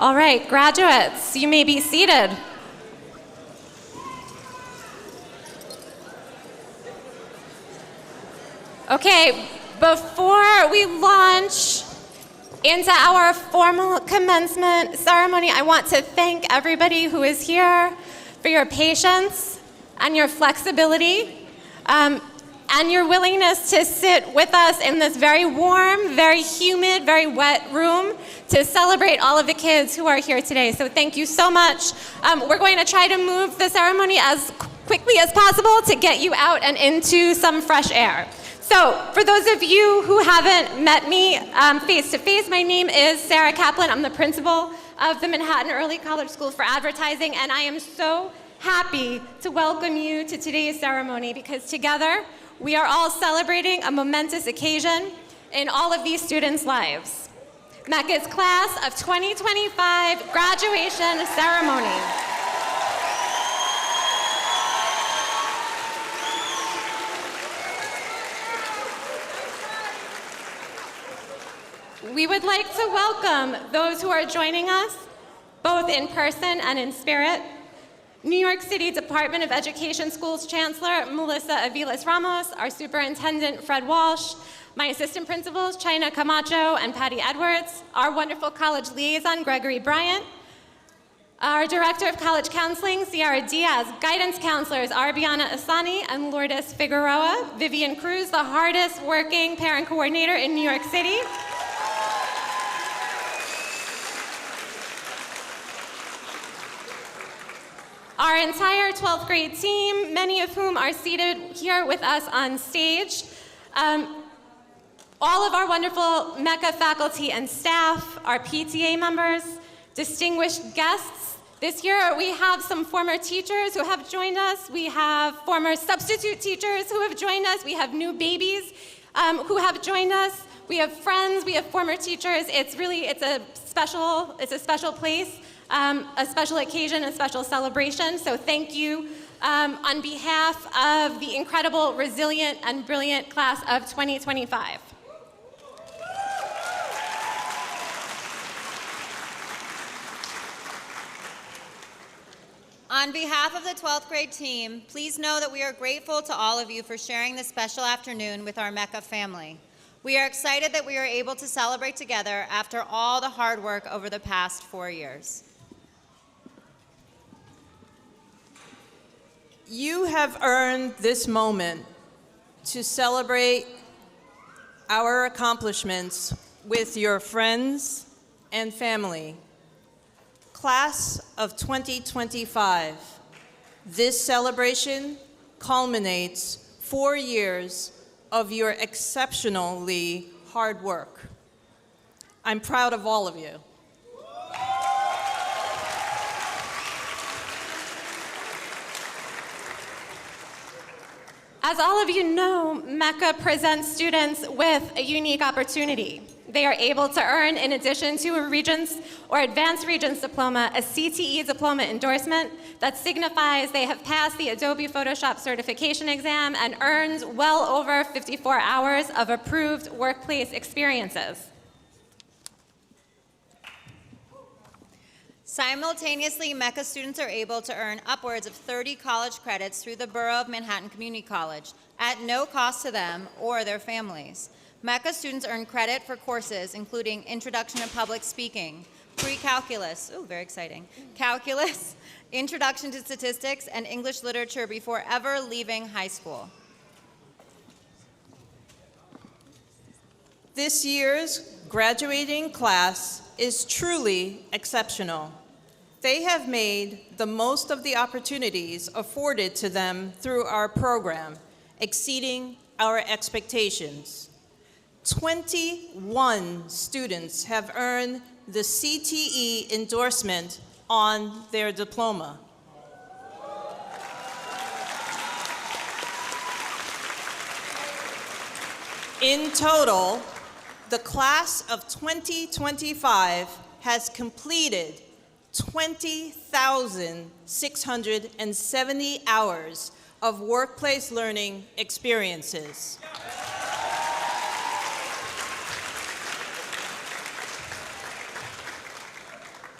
All right, graduates, you may be seated. Okay, before we launch into our formal commencement ceremony, I want to thank everybody who is here for your patience and your flexibility and your willingness to sit with us in this very warm, very humid, very wet room to celebrate all of the kids who are here today. So thank you so much. We're going to try to move the ceremony as quickly as possible to get you out and into some fresh air. So for those of you who haven't met me face-to-face, my name is Sarah Kaplan. I'm the principal of the Manhattan Early College School for Advertising, and I am so happy to welcome you to today's ceremony because together we are all celebrating a momentous occasion in all of these students' lives. MECA's Class of 2025 graduation ceremony. We would like to welcome those who are joining us, both in person and in spirit. New York City Department of Education Schools Chancellor Melissa Aviles Ramos, our Superintendent Fred Walsh, my assistant principals China Camacho and Patty Edwards, our wonderful college liaison Gregory Bryant, our Director of College Counseling Ciara Diaz, guidance counselors Arbiana Asani and Lourdes Figueroa, Vivian Cruz, the hardest working parent coordinator in New York City, our entire 12th grade team, many of whom are seated here with us on stage. All of our wonderful MECA faculty and staff, our PTA members, distinguished guests. This year we have some former teachers who have joined us. We have former substitute teachers who have joined us. We have new babies who have joined us. We have friends, we have former teachers. It's a special place. A special occasion, a special celebration. So thank you on behalf of the incredible, resilient, and brilliant class of 2025. On behalf of the 12th grade team, please know that we are grateful to all of you for sharing this special afternoon with our MECA family. We are excited that we are able to celebrate together after all the hard work over the past 4 years. You have earned this moment to celebrate our accomplishments with your friends and family. Class of 2025, this celebration culminates 4 years of your exceptionally hard work. I'm proud of all of you. As all of you know, MECA presents students with a unique opportunity. They are able to earn, in addition to a Regents or Advanced Regents diploma, a CTE diploma endorsement that signifies they have passed the Adobe Photoshop certification exam and earned well over 54 hours of approved workplace experiences. Simultaneously, MECA students are able to earn upwards of 30 college credits through the Borough of Manhattan Community College at no cost to them or their families. MECA students earn credit for courses including Introduction to Public Speaking, Pre-Calculus, very exciting, Calculus, Introduction to Statistics, and English Literature before ever leaving high school. This year's graduating class is truly exceptional. They have made the most of the opportunities afforded to them through our program, exceeding our expectations. 21 students have earned the CTE endorsement on their diploma. In total, the class of 2025 has completed 20,670 hours of workplace learning experiences.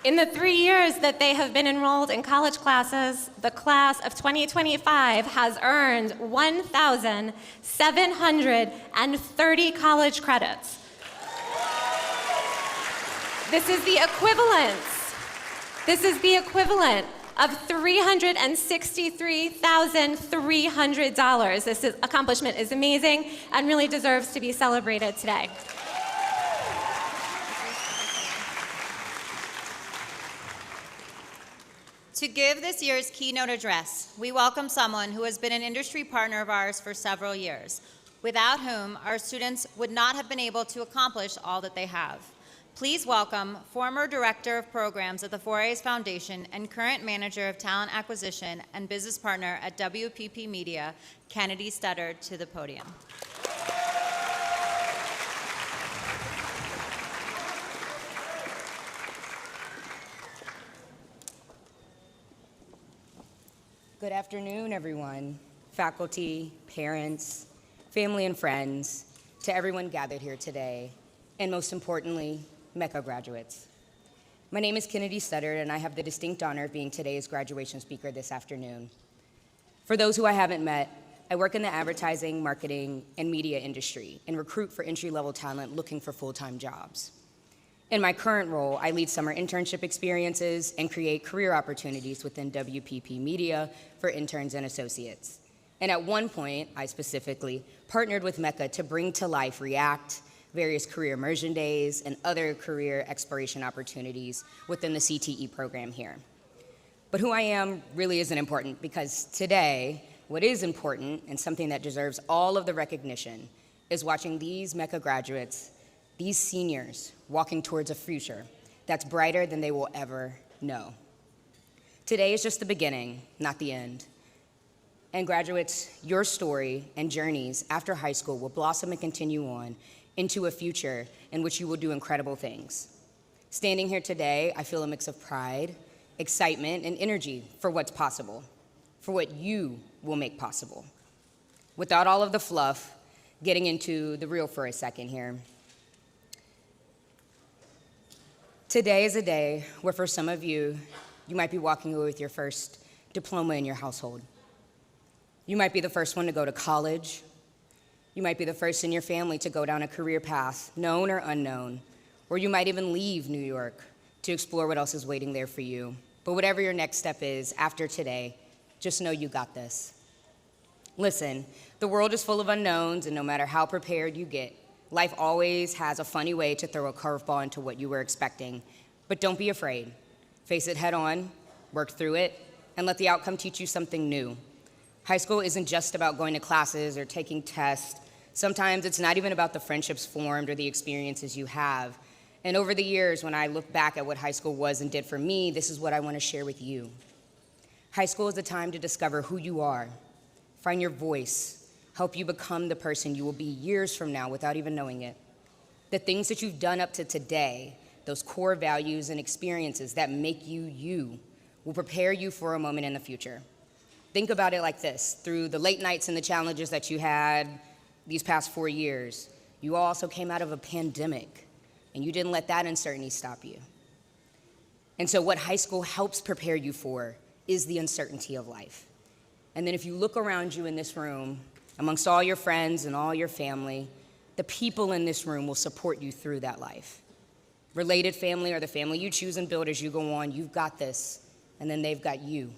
In the 3 years that they have been enrolled in college classes, the class of 2025 has earned 1,730 college credits. This is the equivalent of $363,300. This accomplishment is amazing and really deserves to be celebrated today. To give this year's keynote address, we welcome someone who has been an industry partner of ours for several years, without whom our students would not have been able to accomplish all that they have. Please welcome former Director of Programs at the 4A's Foundation and current Manager of Talent Acquisition and Business Partner at WPP Media, Kennedy Studdard, to the podium. Good afternoon, everyone, faculty, parents, family and friends, to everyone gathered here today, and most importantly, MECA graduates. My name is Kennedy Studdard, and I have the distinct honor of being today's graduation speaker this afternoon. For those who I haven't met, I work in the advertising, marketing, and media industry and recruit for entry-level talent looking for full-time jobs. In my current role, I lead summer internship experiences and create career opportunities within WPP Media for interns and associates. And at one point, I specifically partnered with MECA to bring to life React, various career immersion days, and other career exploration opportunities within the CTE program here. But who I am really isn't important, because today, what is important and something that deserves all of the recognition is watching these MECA graduates, these seniors, walking towards a future that's brighter than they will ever know. Today is just the beginning, not the end. And graduates, your story and journeys after high school will blossom and continue on into a future in which you will do incredible things. Standing here today, I feel a mix of pride, excitement, and energy for what's possible, for what you will make possible. Without all of the fluff, getting into the real for a second here. Today is a day where for some of you, you might be walking away with your first diploma in your household. You might be the first one to go to college. You might be the first in your family to go down a career path, known or unknown, or you might even leave New York to explore what else is waiting there for you. But whatever your next step is after today, just know you got this. Listen, the world is full of unknowns, and no matter how prepared you get, life always has a funny way to throw a curveball into what you were expecting. But don't be afraid. Face it head on, work through it, and let the outcome teach you something new. High school isn't just about going to classes or taking tests. Sometimes it's not even about the friendships formed or the experiences you have. And over the years, when I look back at what high school was and did for me, this is what I want to share with you. High school is a time to discover who you are, find your voice, help you become the person you will be years from now without even knowing it. The things that you've done up to today, those core values and experiences that make you you, will prepare you for a moment in the future. Think about it like this. Through the late nights and the challenges that you had these past 4 years, you also came out of a pandemic, and you didn't let that uncertainty stop you. And so what high school helps prepare you for is the uncertainty of life. And then if you look around you in this room, amongst all your friends and all your family, the people in this room will support you through that life. Related family or the family you choose and build as you go on, you've got this, and then they've got you.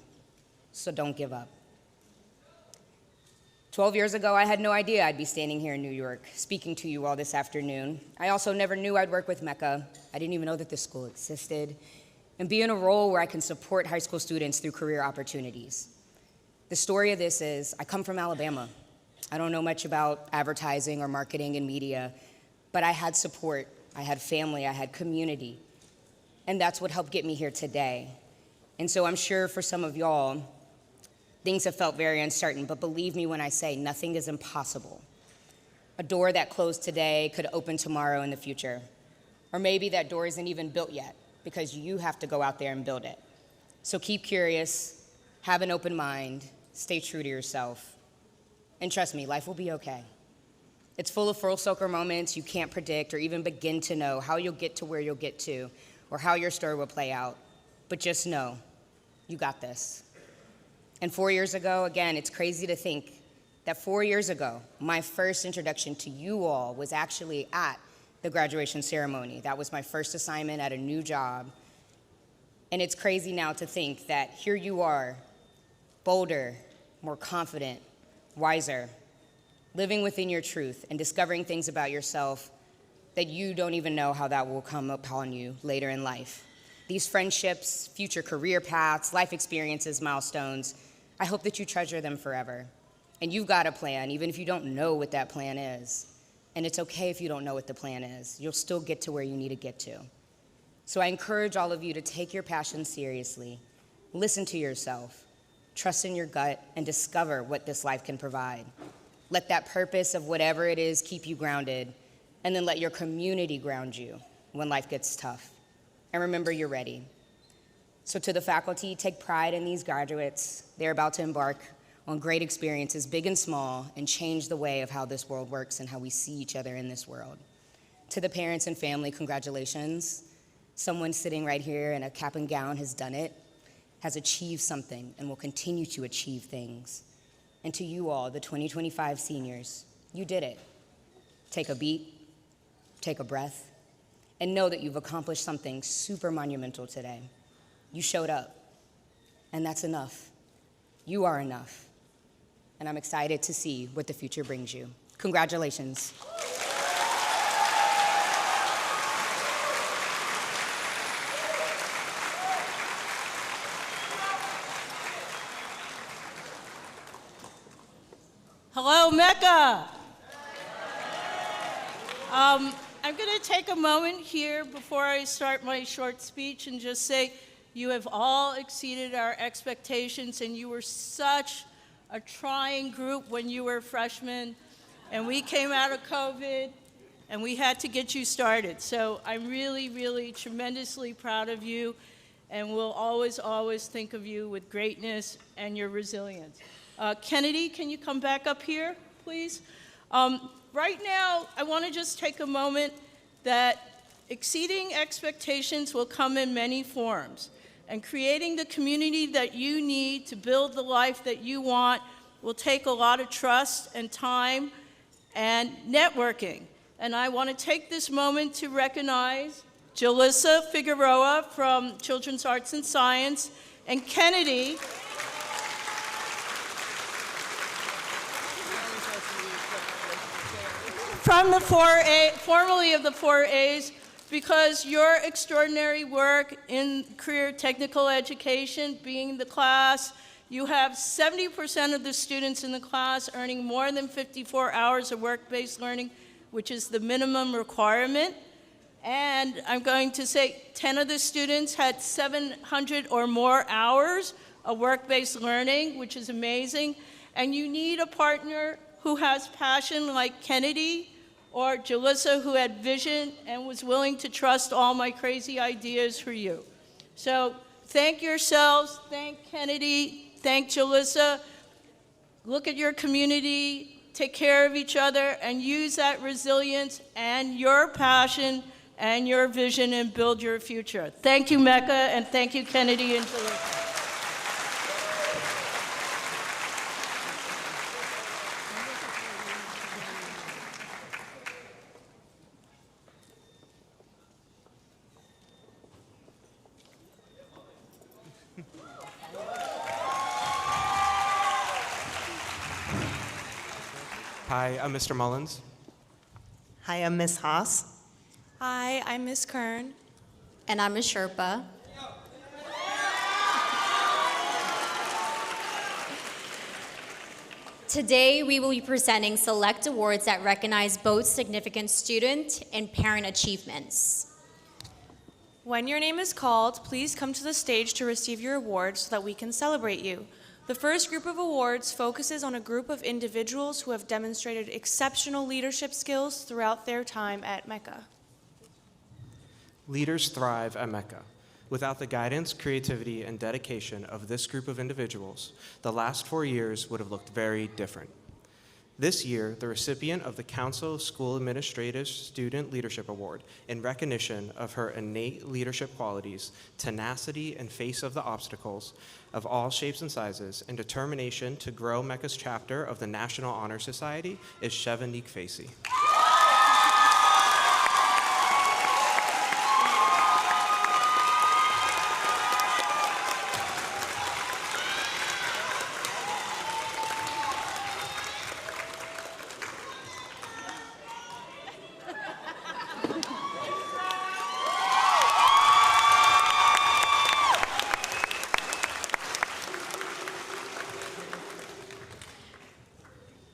So don't give up. 12 years ago, I had no idea I'd be standing here in New York speaking to you all this afternoon. I also never knew I'd work with MECA. I didn't even know that this school existed, and be in a role where I can support high school students through career opportunities. The story of this is, I come from Alabama. I don't know much about advertising or marketing and media, but I had support, I had family, I had community, and that's what helped get me here today. And so I'm sure for some of y'all, things have felt very uncertain, but believe me when I say nothing is impossible. A door that closed today could open tomorrow in the future. Or maybe that door isn't even built yet because you have to go out there and build it. So keep curious, have an open mind, stay true to yourself. And trust me, life will be okay. It's full of full circle moments you can't predict or even begin to know how you'll get to where you'll get to, or how your story will play out, but just know you got this. And 4 years ago, again, it's crazy to think that 4 years ago, my first introduction to you all was actually at the graduation ceremony. That was my first assignment at a new job. And it's crazy now to think that here you are, bolder, more confident, wiser, living within your truth and discovering things about yourself that you don't even know how that will come upon you later in life. These friendships, future career paths, life experiences, milestones, I hope that you treasure them forever. And you've got a plan, even if you don't know what that plan is. And it's okay if you don't know what the plan is. You'll still get to where you need to get to. So I encourage all of you to take your passion seriously, listen to yourself, trust in your gut, and discover what this life can provide. Let that purpose of whatever it is keep you grounded, and then let your community ground you when life gets tough. And remember, you're ready. So to the faculty, take pride in these graduates. They're about to embark on great experiences, big and small, and change the way of how this world works and how we see each other in this world. To the parents and family, congratulations. Someone sitting right here in a cap and gown has done it, has achieved something, and will continue to achieve things. And to you all, the 2025 seniors, you did it. Take a beat, take a breath, and know that you've accomplished something super monumental today. You showed up, and that's enough. You are enough. And I'm excited to see what the future brings you. Congratulations. Hello, MECA. I'm going to take a moment here before I start my short speech and just say you have all exceeded our expectations, and you were such a trying group when you were freshmen, and we came out of COVID, and we had to get you started. So I'm really, really tremendously proud of you, and we'll always, always think of you with greatness and your resilience. Kennedy, can you come back up here, please? Right now, I want to just take a moment that exceeding expectations will come in many forms. And creating the community that you need to build the life that you want will take a lot of trust and time and networking. And I want to take this moment to recognize Jalissa Figueroa from Children's Arts and Science, and Kennedy from the 4A, formerly of the 4As, because your extraordinary work in career technical education, being the class, you have 70% of the students in the class earning more than 54 hours of work-based learning, which is the minimum requirement. And I'm going to say 10 of the students had 700 or more hours of work-based learning, which is amazing. And you need a partner who has passion like Kennedy, or Jalissa, who had vision and was willing to trust all my crazy ideas for you. So thank yourselves, thank Kennedy, thank Jalissa. Look at your community, take care of each other, and use that resilience and your passion and your vision and build your future. Thank you, MECA, and thank you, Kennedy and Jalissa. Hi, I'm Mr. Mullins. Hi, I'm Miss Haas. Hi, I'm Miss Kern. And I'm a Sherpa. Today, we will be presenting select awards that recognize both significant student and parent achievements. When your name is called, please come to the stage to receive your award so that we can celebrate you. The first group of awards focuses on a group of individuals who have demonstrated exceptional leadership skills throughout their time at MECA. Leaders thrive at MECA. Without the guidance, creativity, and dedication of this group of individuals, the last 4 years would have looked very different. This year, the recipient of the Council of School Administrators Student Leadership Award, in recognition of her innate leadership qualities, tenacity and face of the obstacles of all shapes and sizes, and determination to grow MECA's chapter of the National Honor Society, is Shevanique Facey.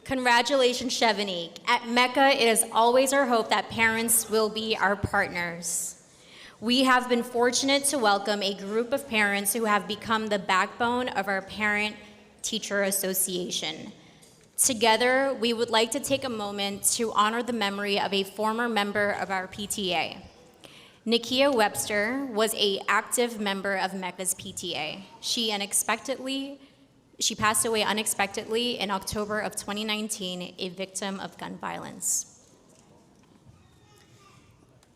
Congratulations, Shevanique. At MECA, it is always our hope that parents will be our partners. We have been fortunate to welcome a group of parents who have become the backbone of our Parent-Teacher Association. Together, we would like to take a moment to honor the memory of a former member of our PTA. Nakia Webster was an active member of MECA's PTA. She passed away unexpectedly in October of 2019, a victim of gun violence.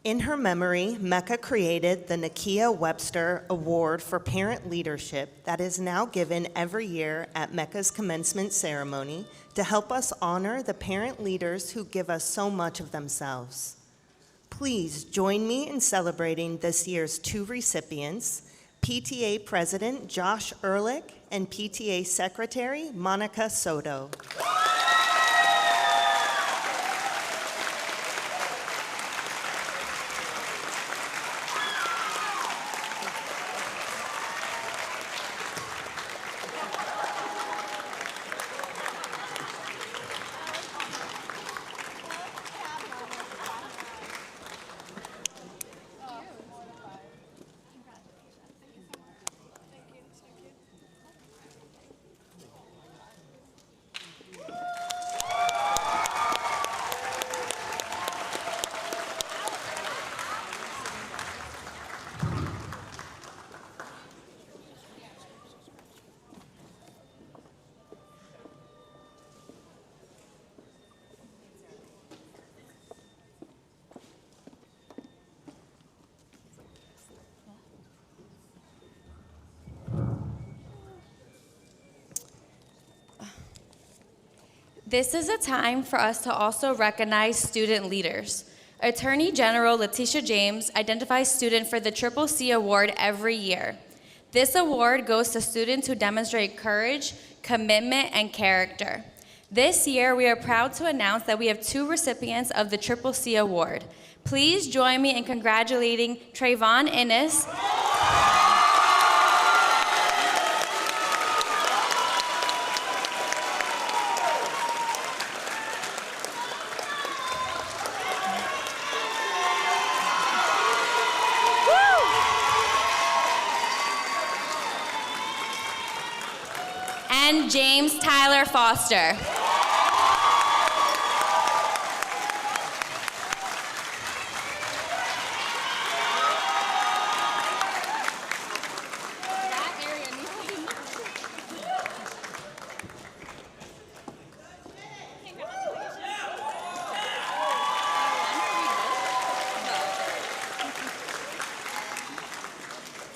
In her memory, MECA created the Nakia Webster Award for Parent Leadership that is now given every year at MECA's commencement ceremony to help us honor the parent leaders who give us so much of themselves. Please join me in celebrating this year's two recipients, PTA President Josh Ehrlich and PTA Secretary Monica Soto. This is a time for us to also recognize student leaders. Attorney General Letitia James identifies students for the Triple C Award every year. This award goes to students who demonstrate courage, commitment, and character. This year, we are proud to announce that we have two recipients of the Triple C Award. Please join me in congratulating Trayvon Innes, and James Tyler Foster.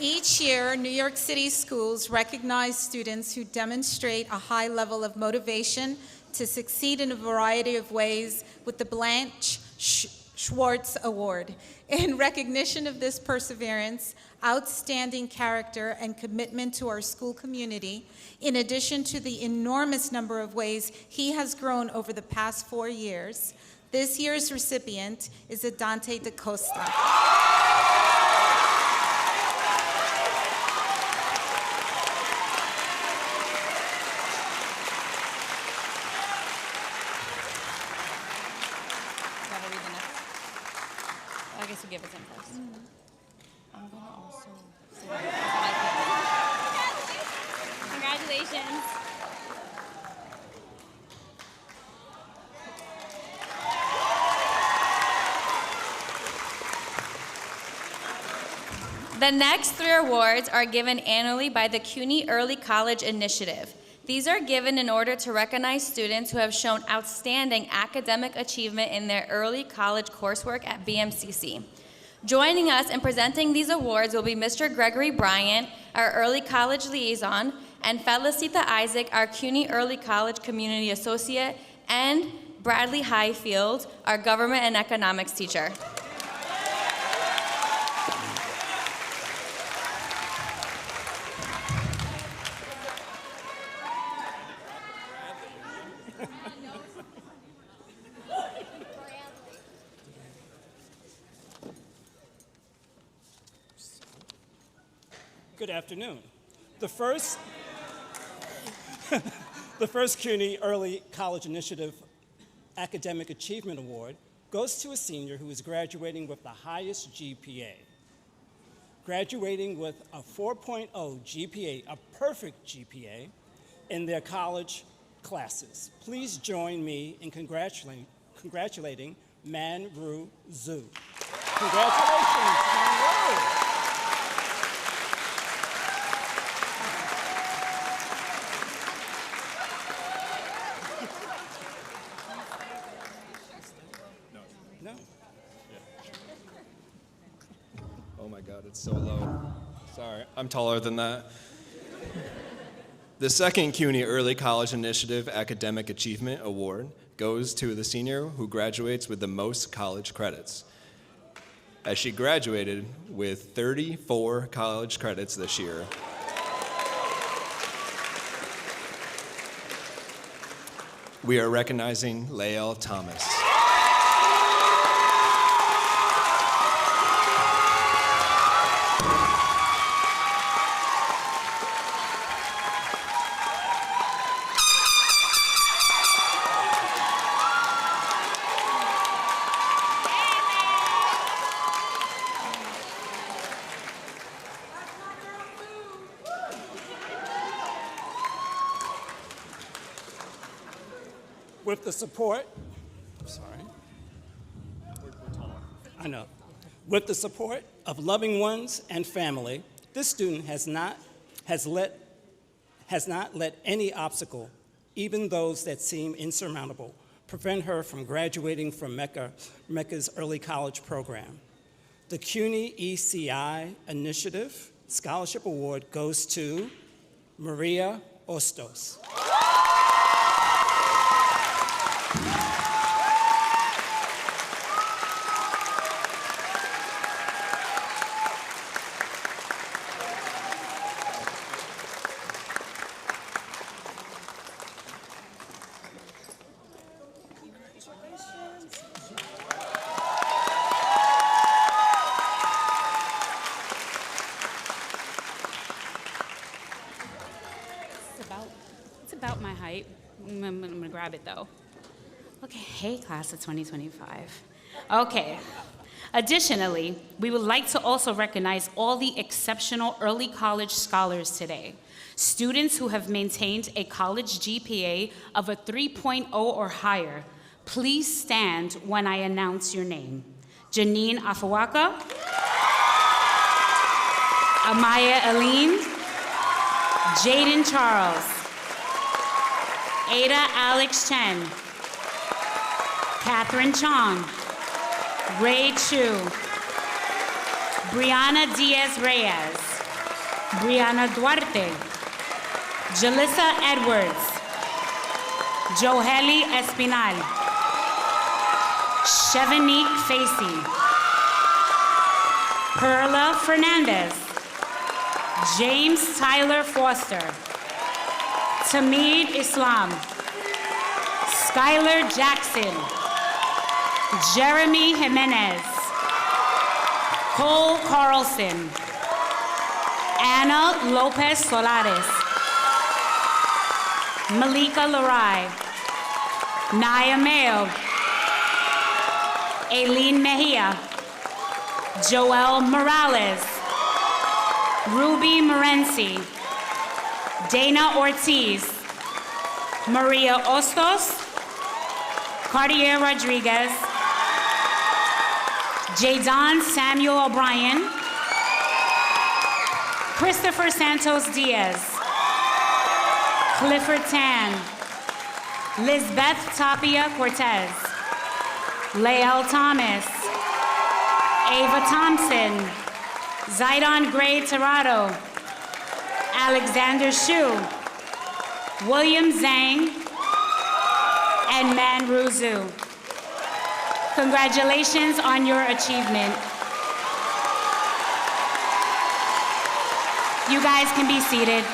Each year, New York City schools recognize students who demonstrate a high level of motivation to succeed in a variety of ways with the Blanche Schwartz Award. In recognition of this perseverance, outstanding character, and commitment to our school community, in addition to the enormous number of ways he has grown over the past 4 years, this year's recipient is Adante DaCosta. I guess we'll give it to him first. I'm gonna also say Congratulations. The next 3 awards are given annually by the CUNY Early College Initiative. These are given in order to recognize students who have shown outstanding academic achievement in their early college coursework at BMCC. Joining us in presenting these awards will be Mr. Gregory Bryant, our Early College Liaison, and Felicita Isaac, our CUNY Early College Community Associate, and Bradley Highfield, our Government and Economics teacher. Good afternoon. The first CUNY Early College Initiative Academic Achievement Award goes to a senior who is graduating with the highest GPA. Graduating with a 4.0 GPA, a perfect GPA, in their college classes. Please join me in congratulating Man Ru Zhu. Congratulations, Man Ru. Oh my God, it's so low. Sorry, I'm taller than that. The second CUNY Early College Initiative Academic Achievement Award goes to the senior who graduates with the most college credits, as she graduated with 34 college credits this year. We are recognizing Lael Thomas. With the support, With the support of loving ones and family, this student has not let any obstacle, even those that seem insurmountable, prevent her from graduating from MECA's early college program. The CUNY ECI Initiative Scholarship Award goes to Maria Ostos. It's about my height. I'm gonna grab it though. Okay, hey class of 2025. Okay. Additionally, we would like to also recognize all the exceptional early college scholars today. Students who have maintained a college GPA of a 3.0 or higher. Please stand when I announce your name. Janine Afawaka, Amaya Aline, Jaden Charles, Ada Alex Chen, Catherine Chong, Ray Chu, Brianna Diaz Reyes, Brianna Duarte, Jalissa Edwards, Joheli Espinal, Chevanique Facey, Perla Fernandez, James Tyler Foster, Tamid Islam, Skylar Jackson, Jeremy Jimenez, Cole Carlson, Anna Lopez Solares, Malika Larai, Naya Mayo, Aileen Mejia, Joel Morales, Ruby Morenci, Dana Ortiz, Maria Ostos, Cartier Rodriguez, Jadon Samuel O'Brien, Christopher Santos Diaz, Clifford Tan, Lizbeth Tapia Cortez, Lael Thomas, Ava Thompson, Zidon Gray Tirado, Alexander Shu, William Zhang, and Man Ruzu. Congratulations on your achievement. You guys can be seated.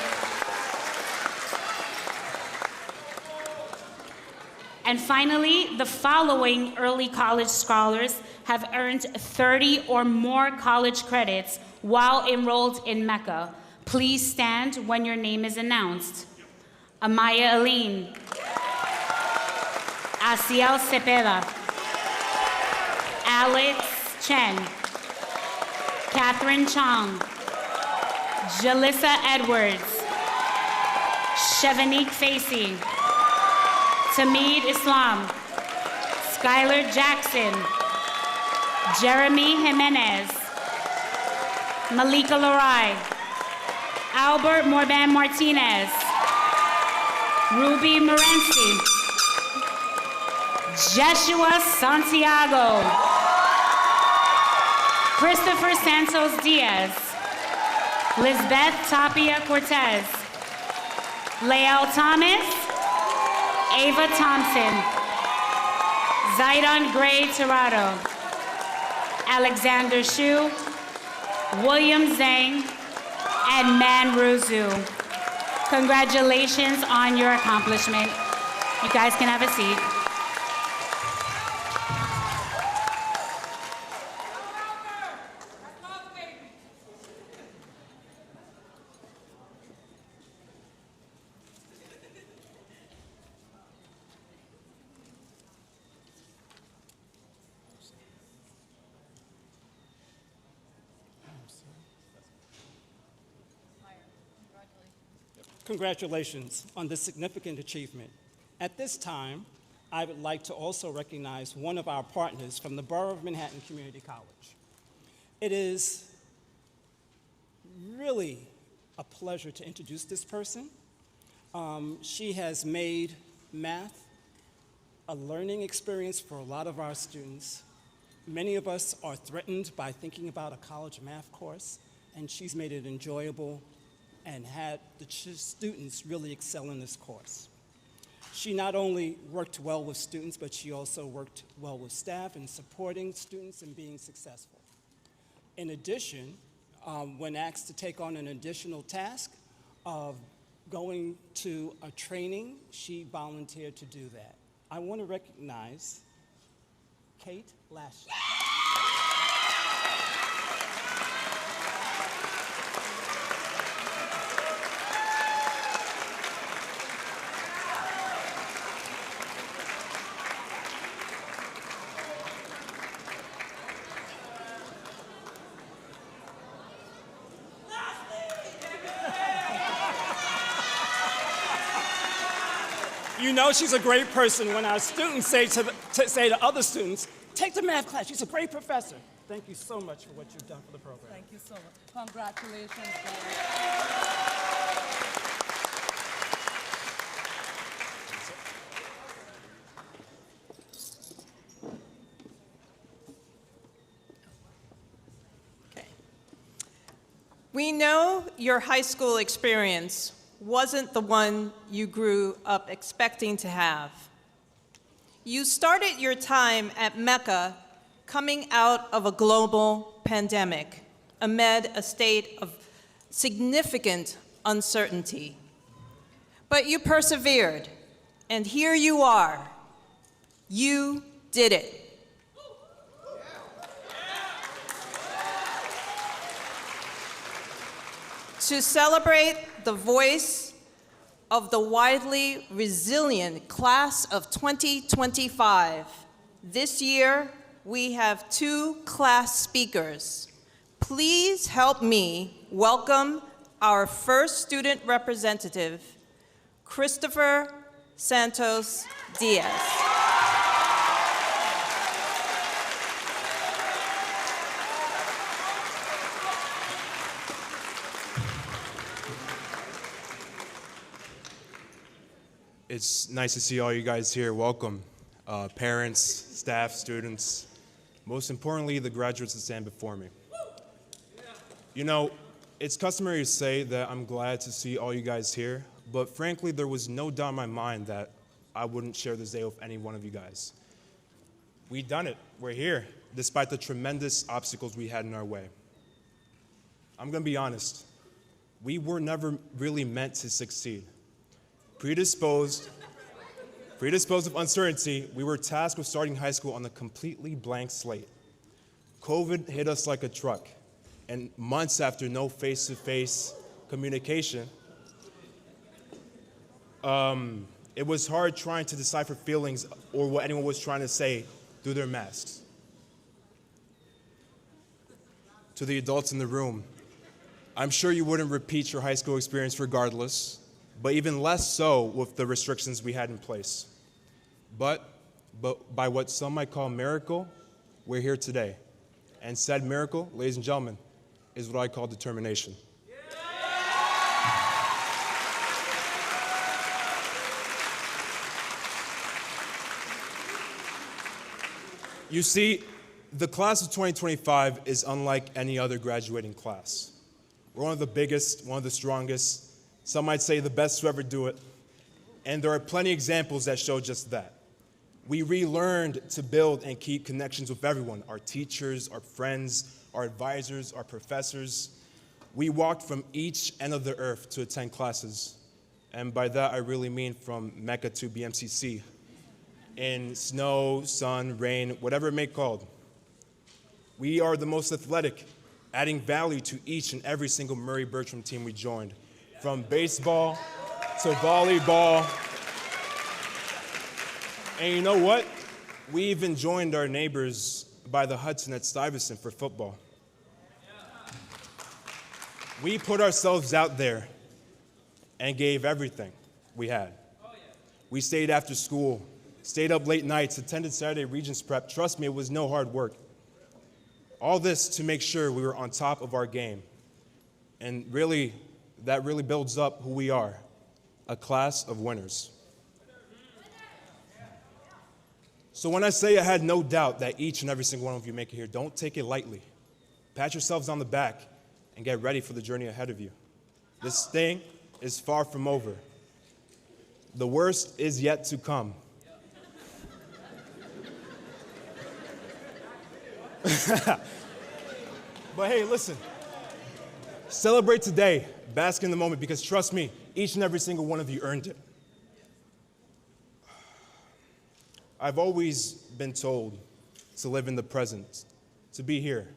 And finally, the following early college scholars have earned 30 or more college credits while enrolled in MECA. Please stand when your name is announced. Amaya Aline, Asiel Cepeda, Alex Chen, Catherine Chong, Jalissa Edwards, Chevanique Facey, Tamid Islam, Skylar Jackson, Jeremy Jimenez, Malika Lorai, Albert Morban Martinez, Ruby Morenci, Jeshua Santiago, Christopher Santos Diaz, Lizbeth Tapia Cortez, Lael Thomas, Ava Thompson, Zidon Gray Tirado, Alexander Shu, William Zhang, and Man Ruzu. Congratulations on your accomplishment. You guys can have a seat. Congratulations on this significant achievement. At this time, I would like to also recognize one of our partners from the Borough of Manhattan Community College. It is really a pleasure to introduce this person. She has made math a learning experience for a lot of our students. Many of us are threatened by thinking about a college math course, and she's made it enjoyable and had the students really excel in this course. She not only worked well with students, but she also worked well with staff in supporting students and being successful. In addition, when asked to take on an additional task of going to a training, she volunteered to do that. I want to recognize Kate Lashley. You know she's a great person when our students say to other students, take the math class, she's a great professor. Thank you so much for what you've done for the program. Thank you so much. Congratulations. Okay. We know your high school experience wasn't the one you grew up expecting to have. You started your time at MECA coming out of a global pandemic amid a state of significant uncertainty. But you persevered, and here you are. You did it. To celebrate the voice of the widely resilient class of 2025, this year we have two class speakers. Please help me welcome our first student representative, Christopher Santos Diaz. It's nice to see all you guys here. Welcome. Parents, staff, students, most importantly, the graduates that stand before me. You know, it's customary to say that I'm glad to see all you guys here, but frankly, there was no doubt in my mind that I wouldn't share this day with any one of you guys. We've done it. We're here, despite the tremendous obstacles we had in our way. I'm going to be honest. We were never really meant to succeed. Predisposed of uncertainty, we were tasked with starting high school on a completely blank slate. COVID hit us like a truck, and months after no face-to-face communication, it was hard trying to decipher feelings or what anyone was trying to say through their masks. To the adults in the room, I'm sure you wouldn't repeat your high school experience regardless, but even less so with the restrictions we had in place. But by what some might call miracle, we're here today. And said miracle, ladies and gentlemen, is what I call determination. You see, the class of 2025 is unlike any other graduating class. We're one of the biggest, one of the strongest, some might say the best to ever do it, and there are plenty of examples that show just that. We relearned to build and keep connections with everyone, our teachers, our friends, our advisors, our professors. We walked from each end of the earth to attend classes, and by that I really mean from MECA to BMCC, in snow, sun, rain, whatever it may be called. We are the most athletic, adding value to each and every single Murray Bertram team we joined, from baseball to volleyball. And you know what? We even joined our neighbors by the Hudson at Stuyvesant for football. We put ourselves out there and gave everything we had. We stayed after school, stayed up late nights, attended Saturday Regents Prep. Trust me, it was no hard work. All this to make sure we were on top of our game. And really, that really builds up who we are, a class of winners. So when I say I had no doubt that each and every single one of you make it here, don't take it lightly. Pat yourselves on the back and get ready for the journey ahead of you. This thing is far from over. The worst is yet to come. But hey, listen, celebrate today, bask in the moment, because trust me, each and every single one of you earned it. I've always been told to live in the present, to be here,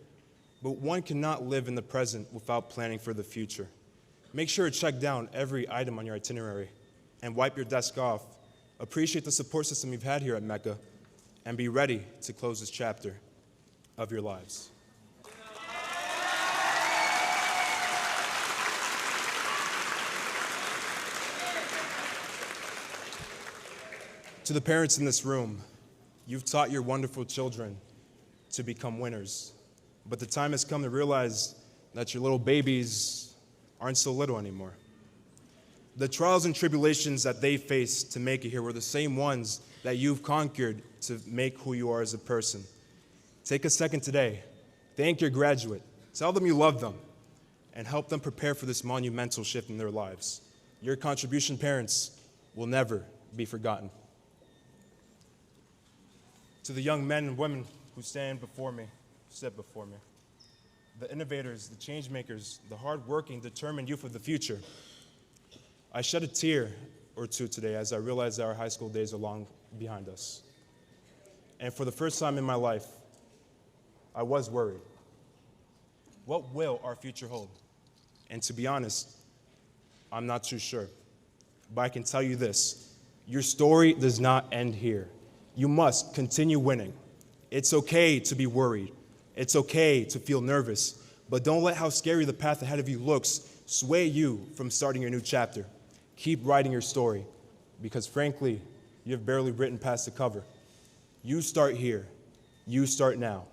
but one cannot live in the present without planning for the future. Make sure to check down every item on your itinerary and wipe your desk off. Appreciate the support system you've had here at MECA, and be ready to close this chapter of your lives. To the parents in this room, you've taught your wonderful children to become winners, but the time has come to realize that your little babies aren't so little anymore. The trials and tribulations that they faced to make it here were the same ones that you've conquered to make who you are as a person. Take a second today, thank your graduate, tell them you love them, and help them prepare for this monumental shift in their lives. Your contribution, parents, will never be forgotten. To the young men and women who stand before me, sit before me, the innovators, the change makers, the hardworking, determined youth of the future, I shed a tear or two today as I realized that our high school days are long behind us. And for the first time in my life, I was worried. What will our future hold? And to be honest, I'm not too sure. But I can tell you this, your story does not end here. You must continue winning. It's okay to be worried. It's okay to feel nervous, but don't let how scary the path ahead of you looks sway you from starting your new chapter. Keep writing your story, because frankly, you've barely written past the cover. You start here. You start now.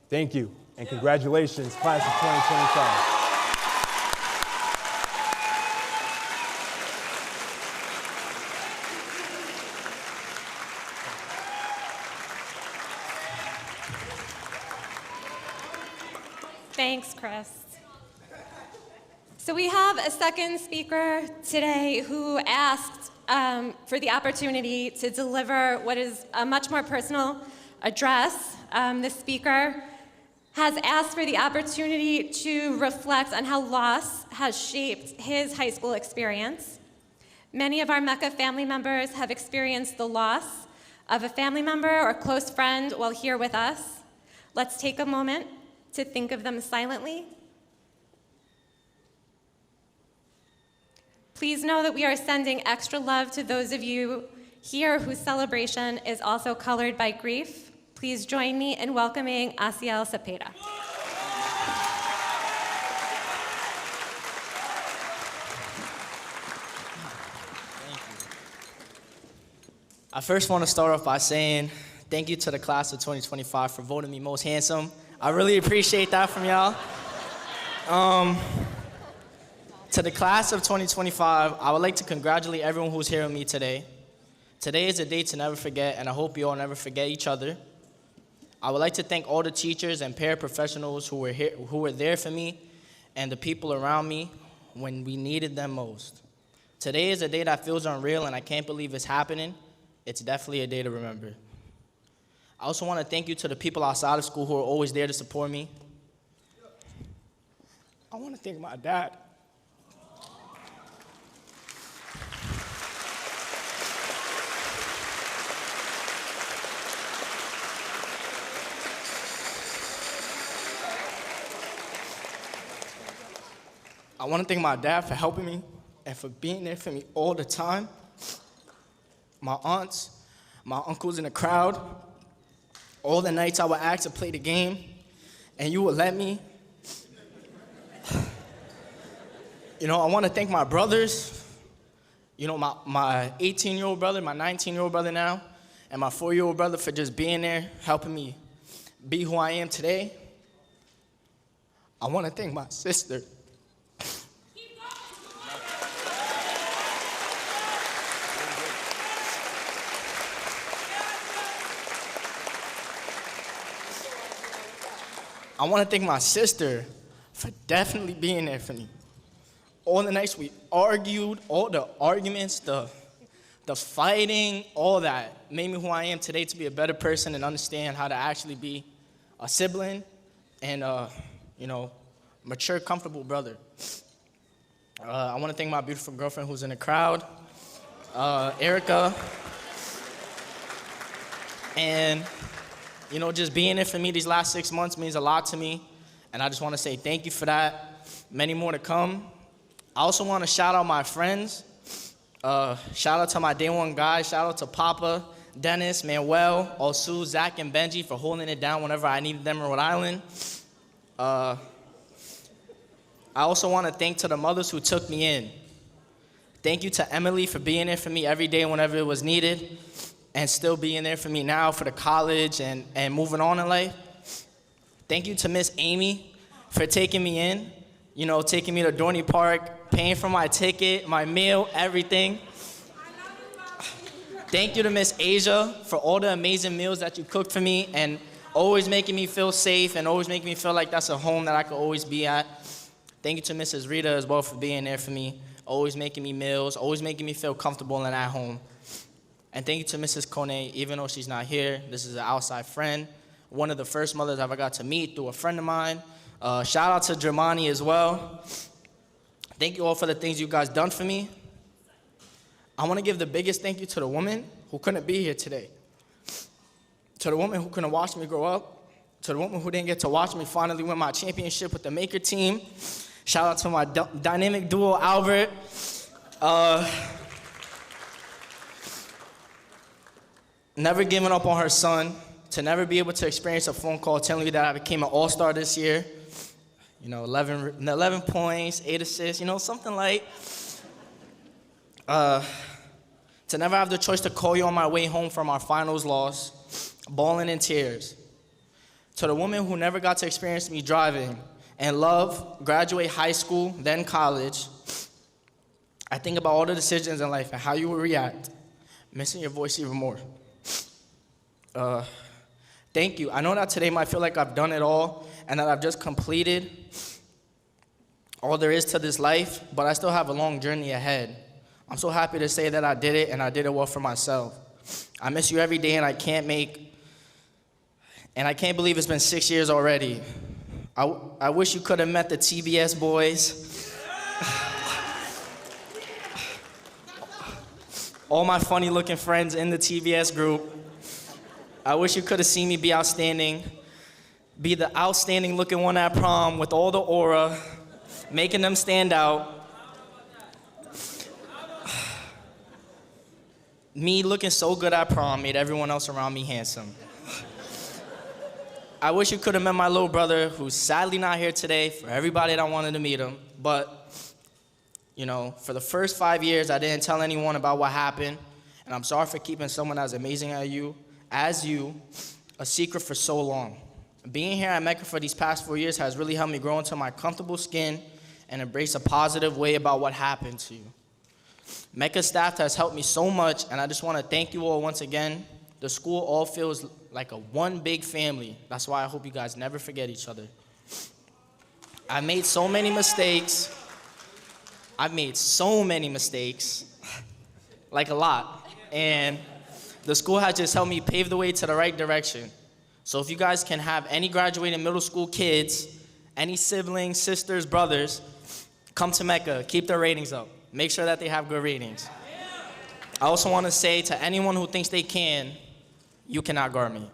Thank you, and congratulations, class of 2025. Thanks, Chris. So we have a second speaker today who asked for the opportunity to deliver what is a much more personal address. The speaker has asked for the opportunity to reflect on how loss has shaped his high school experience. Many of our MECA family members have experienced the loss of a family member or close friend while here with us. Let's take a moment to think of them silently. Please know that we are sending extra love to those of you here whose celebration is also colored by grief. Please join me in welcoming Asiel Cepeda. I first want to start off by saying thank you to the class of 2025 for voting me most handsome. I really appreciate that from y'all. To the class of 2025, I would like to congratulate everyone who's here with me today. Today is a day to never forget, and I hope you all never forget each other. I would like to thank all the teachers and paraprofessionals who were there for me and the people around me when we needed them most. Today is a day that feels unreal, and I can't believe it's happening. It's definitely a day to remember. I also want to thank you to the people outside of school who are always there to support me. I want to thank my dad. I want to thank my dad for helping me and for being there for me all the time. My aunts, my uncles in the crowd, all the nights I would ask to play the game, and you would let me. I want to thank my brothers, my 18-year-old brother, my 19-year-old brother now, and my 4-year-old brother for just being there, helping me be who I am today. I want to thank my sister. I want to thank my sister for definitely being there for me. All the nights we argued, all the arguments, the fighting, all that made me who I am today to be a better person and understand how to actually be a sibling and mature, comfortable brother. I want to thank my beautiful girlfriend who's in the crowd, Erica. And just being there for me these last 6 months means a lot to me, and I just want to say thank you for that. Many more to come. I also want to shout out my friends. Shout out to my day one guys. Shout out to Papa, Dennis, Manuel, Osu, Zach, and Benji for holding it down whenever I needed them in Rhode Island. I also want to thank to the mothers who took me in. Thank you to Emily for being there for me every day whenever it was needed, and still being there for me now for the college and moving on in life. Thank you to Miss Amy for taking me in, taking me to Dorney Park, paying for my ticket, my meal, everything. Thank you to Miss Asia for all the amazing meals that you cooked for me and always making me feel safe and always making me feel like that's a home that I could always be at. Thank you to Mrs. Rita as well for being there for me, always making me meals, always making me feel comfortable and at home. And thank you to Mrs. Kone, even though she's not here. This is an outside friend, one of the first mothers I ever got to meet through a friend of mine. Shout out to Germani as well. Thank you all for the things you guys done for me. I want to give the biggest thank you to the woman who couldn't be here today. To the woman who couldn't watch me grow up. To the woman who didn't get to watch me finally win my championship with the MECA team. Shout out to my dynamic duo, Albert. Never giving up on her son, to never be able to experience a phone call telling me that I became an all-star this year. 11 points, 8 assists, something like. To never have the choice to call you on my way home from our finals loss, bawling in tears. To the woman who never got to experience me driving and love, graduate high school, then college. I think about all the decisions in life and how you would react, missing your voice even more. Thank thank you. I know that today might feel like I've done it all and that I've just completed all there is to this life, but I still have a long journey ahead. I'm so happy to say that I did it, and I did it well for myself. I miss you every day, and I can't believe it's been 6 years already. I wish you could have met the TBS boys. All my funny-looking friends in the TBS group. I wish you could have seen me be outstanding, be the outstanding-looking one at prom with all the aura, making them stand out. Me looking so good at prom made everyone else around me handsome. I wish you could have met my little brother, who's sadly not here today, for everybody that wanted to meet him. But, you know, for the first 5 years, I didn't tell anyone about what happened. And I'm sorry for keeping someone as amazing as you, a secret for so long. Being here at MECA for these past 4 years has really helped me grow into my comfortable skin and embrace a positive way about what happened to you. MECA staff has helped me so much, and I just want to thank you all once again. The school all feels like a one big family. That's why I hope you guys never forget each other. I made so many mistakes. I've made so many mistakes, like a lot. And the school has just helped me pave the way to the right direction. So if you guys can have any graduating middle school kids, any siblings, sisters, brothers, come to MECA, keep their ratings up. Make sure that they have good ratings. I also want to say to anyone who thinks they can, you cannot guard me.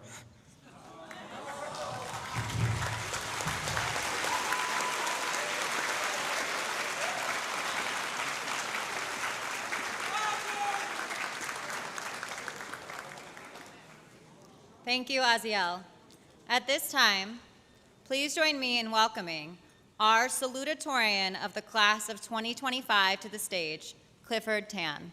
Thank you, Aziel. At this time, please join me in welcoming our salutatorian of the class of 2025 to the stage, Clifford Tan.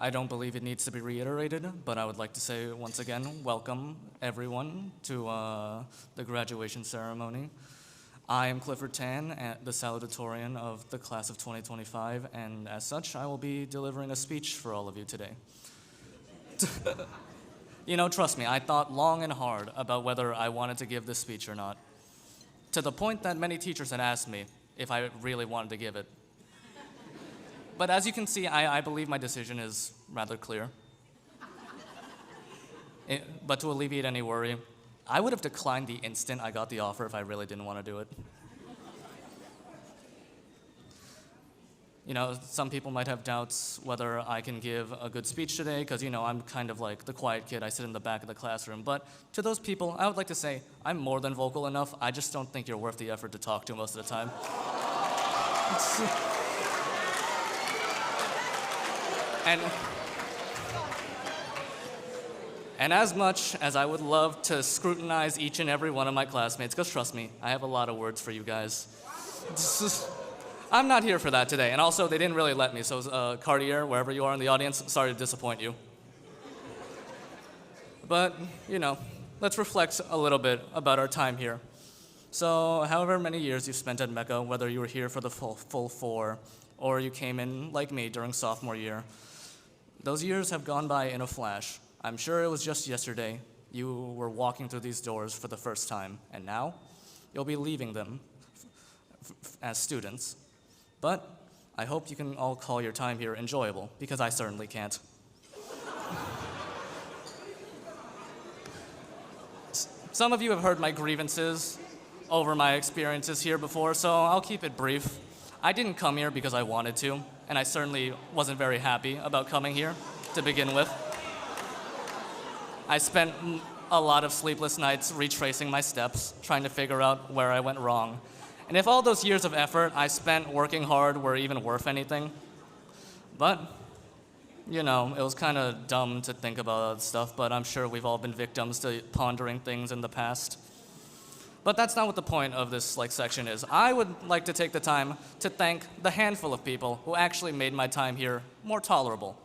I don't believe it needs to be reiterated, but I would like to say once again, welcome everyone to the graduation ceremony. I am Clifford Tan, the salutatorian of the class of 2025, and as such, I will be delivering a speech for all of you today. You know, trust me, I thought long and hard about whether I wanted to give this speech or not, to the point that many teachers had asked me if I really wanted to give it. But as you can see, I believe my decision is rather clear. But to alleviate any worry, I would have declined the instant I got the offer if I really didn't want to do it. You know, some people might have doubts whether I can give a good speech today, because, you know, I'm kind of like the quiet kid. I sit in the back of the classroom. But to those people, I would like to say, I'm more than vocal enough. I just don't think you're worth the effort to talk to most of the time. And as much as I would love to scrutinize each and every one of my classmates, because trust me, I have a lot of words for you guys. I'm not here for that today. And also, they didn't really let me, so Cartier, wherever you are in the audience, sorry to disappoint you. But, you know, let's reflect a little bit about our time here. So, however many years you've spent at MECA, whether you were here for the full 4, or you came in, like me, during sophomore year, those years have gone by in a flash. I'm sure it was just yesterday you were walking through these doors for the first time, and now you'll be leaving them as students. But I hope you can all call your time here enjoyable, because I certainly can't. Some of you have heard my grievances over my experiences here before, so I'll keep it brief. I didn't come here because I wanted to, and I certainly wasn't very happy about coming here to begin with. I spent a lot of sleepless nights retracing my steps, trying to figure out where I went wrong. And if all those years of effort I spent working hard were even worth anything, but, you know, it was kind of dumb to think about that stuff, but I'm sure we've all been victims to pondering things in the past. But that's not what the point of this section is. I would like to take the time to thank the handful of people who actually made my time here more tolerable.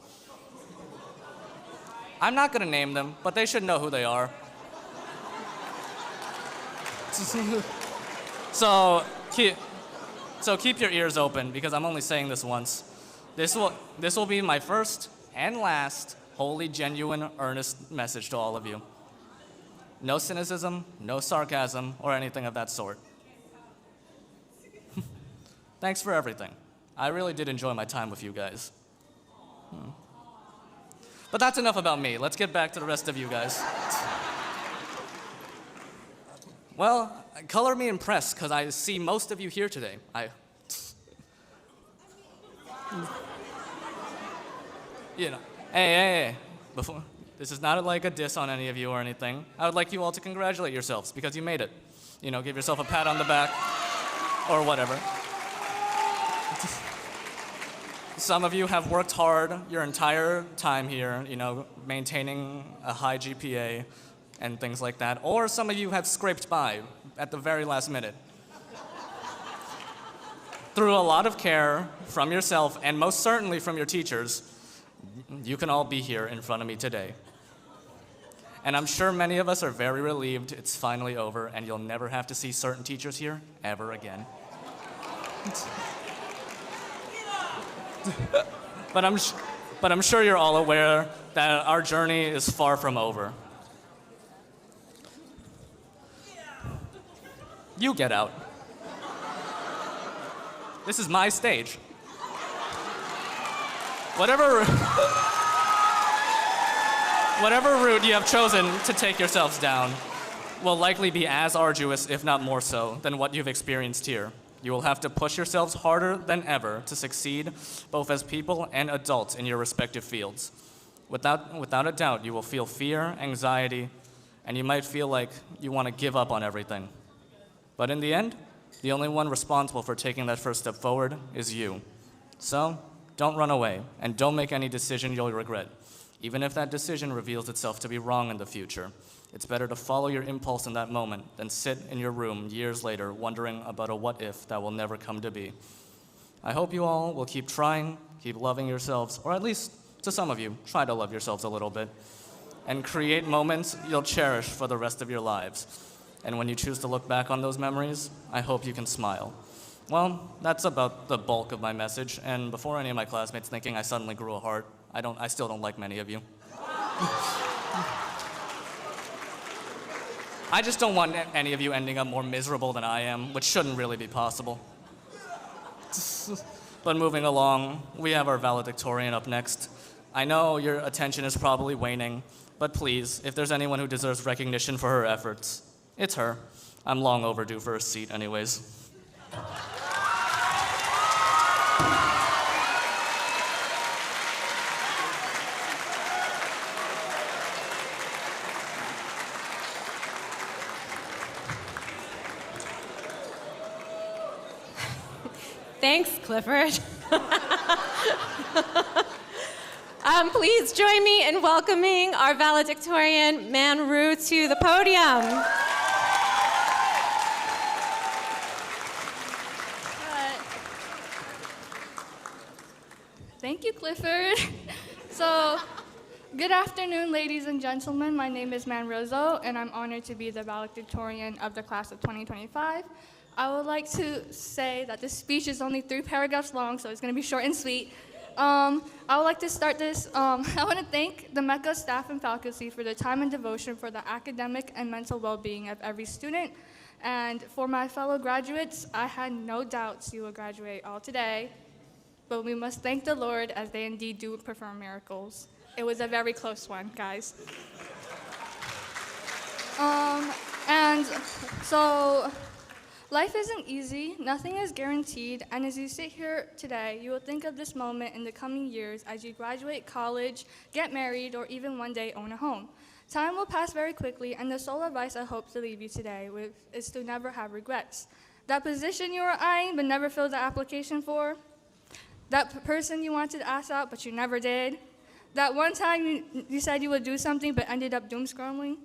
I'm not going to name them, but they should know who they are. So keep your ears open because I'm only saying this once. This will be my first and last wholly genuine, earnest message to all of you. No cynicism, no sarcasm, or anything of that sort. Thanks for everything. I really did enjoy my time with you guys. But that's enough about me. Let's get back to the rest of you guys. Well, color me impressed, because I see most of you here today. You know, hey. Before, this is not like a diss on any of you or anything. I would like you all to congratulate yourselves, because you made it. You know, give yourself a pat on the back, or whatever. Some of you have worked hard your entire time here, you know, maintaining a high GPA and things like that. Or some of you have scraped by at the very last minute. Through a lot of care from yourself and most certainly from your teachers, you can all be here in front of me today. And I'm sure many of us are very relieved it's finally over and you'll never have to see certain teachers here ever again. But I'm sure you're all aware that our journey is far from over. You get out. This is my stage. Whatever route you have chosen to take yourselves down will likely be as arduous, if not more so, than what you've experienced here. You will have to push yourselves harder than ever to succeed, both as people and adults in your respective fields. Without a doubt, you will feel fear, anxiety, and you might feel like you want to give up on everything. But in the end, the only one responsible for taking that first step forward is you. So, don't run away, and don't make any decision you'll regret. Even if that decision reveals itself to be wrong in the future, it's better to follow your impulse in that moment than sit in your room years later wondering about a what if that will never come to be. I hope you all will keep trying, keep loving yourselves, or at least, to some of you, try to love yourselves a little bit, and create moments you'll cherish for the rest of your lives. And when you choose to look back on those memories, I hope you can smile. Well, that's about the bulk of my message, and before any of my classmates thinking I suddenly grew a heart, I still don't like many of you. I just don't want any of you ending up more miserable than I am, which shouldn't really be possible. But moving along, we have our valedictorian up next. I know your attention is probably waning, but please, if there's anyone who deserves recognition for her efforts, it's her. I'm long overdue for a seat anyways. Thanks, Clifford. Please join me in welcoming our valedictorian, Man Rue, to the podium. Thank you, Clifford. So, good afternoon, ladies and gentlemen. My name is Man Rozo, and I'm honored to be the valedictorian of the class of 2025. I would like to say that this speech is only 3 paragraphs long, so it's going to be short and sweet. I would like to start this. I want to thank the MECA staff and faculty for their time and devotion for the academic and mental well-being of every student. And for my fellow graduates, I had no doubts you will graduate all today. But we must thank the Lord as they indeed do perform miracles. It was a very close one, guys. And so life isn't easy, nothing is guaranteed, and as you sit here today, you will think of this moment in the coming years as you graduate college, get married, or even one day own a home. Time will pass very quickly, and the sole advice I hope to leave you today with is to never have regrets. That position you were eyeing but never filled the application for, that person you wanted to ask out but you never did, that one time you said you would do something but ended up doom scrolling.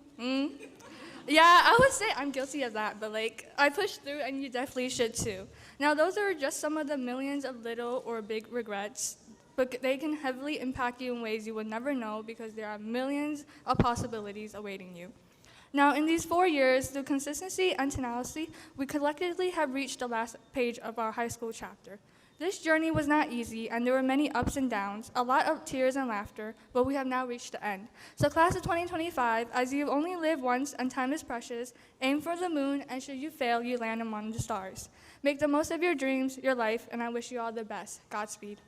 Yeah, I would say I'm guilty of that, but I pushed through and you definitely should too. Now those are just some of the millions of little or big regrets, but they can heavily impact you in ways you would never know because there are millions of possibilities awaiting you. Now, in these 4 years, through consistency and tenacity, we collectively have reached the last page of our high school chapter. This journey was not easy, and there were many ups and downs, a lot of tears and laughter, but we have now reached the end. So class of 2025, as you only live once and time is precious, aim for the moon, and should you fail, you land among the stars. Make the most of your dreams, your life, and I wish you all the best. Godspeed.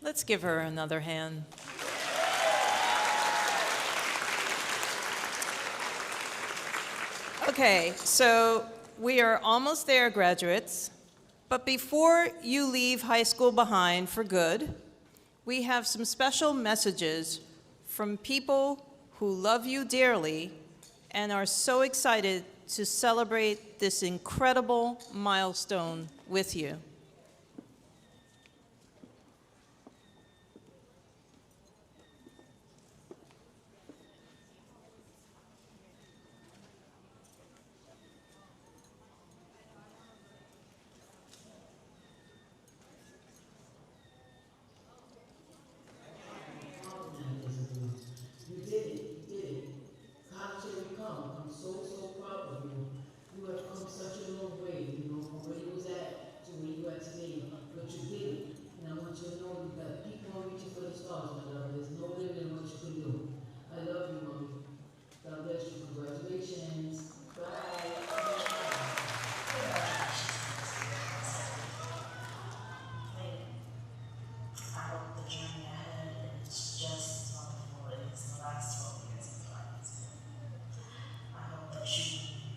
Let's give her another hand. Okay, so we are almost there, graduates. But before you leave high school behind for good, we have some special messages from people who love you dearly and are so excited to celebrate this incredible milestone with you. I hope the journey ahead is just as wonderful as the last 12 years of your life has been. I hope that you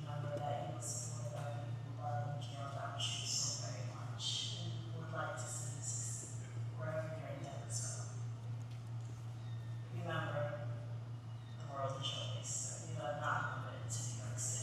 remember that you were supported by people who love and care about you so very much and would like to see you succeed wherever your endeavors go. Remember, the world is your oyster. You are not limited to New York City.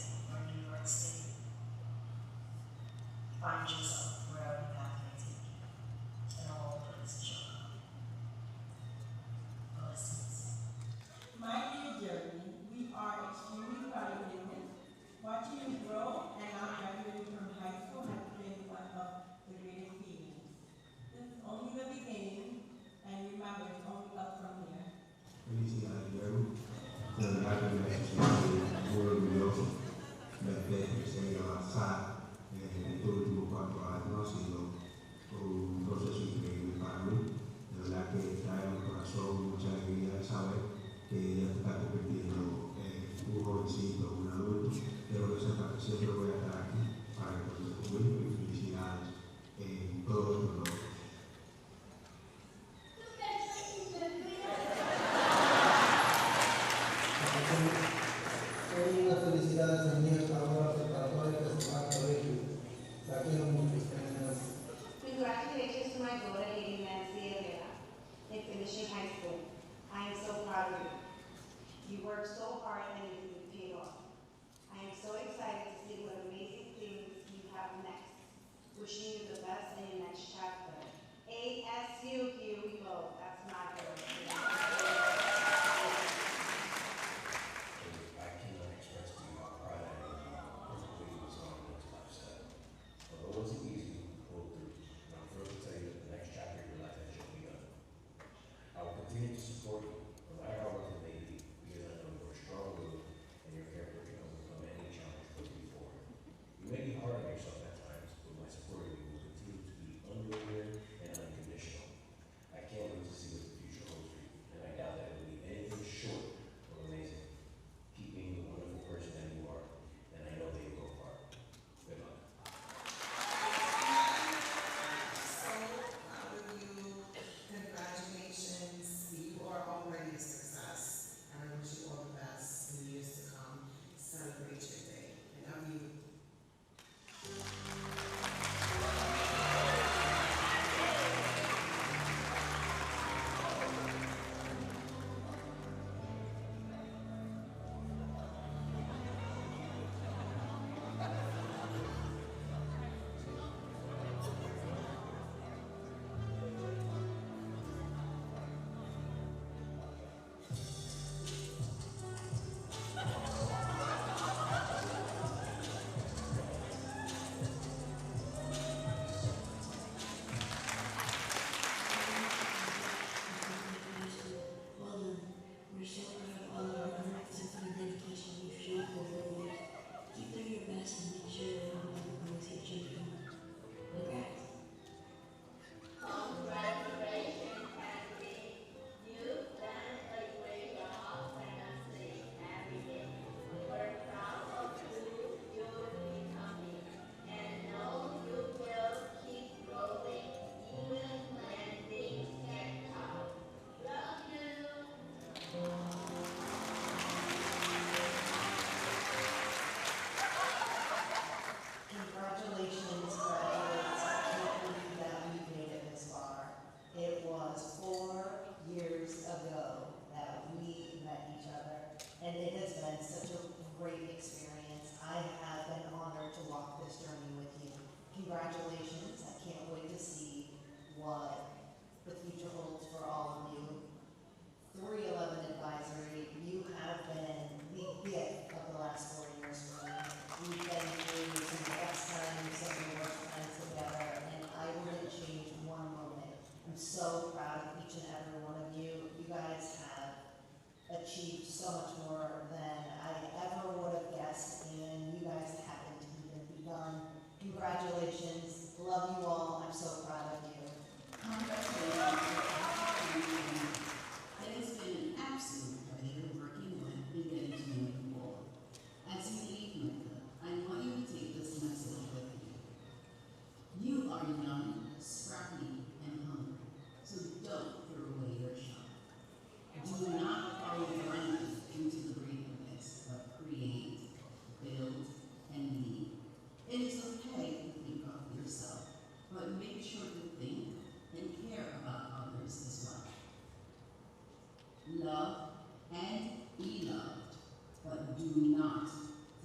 not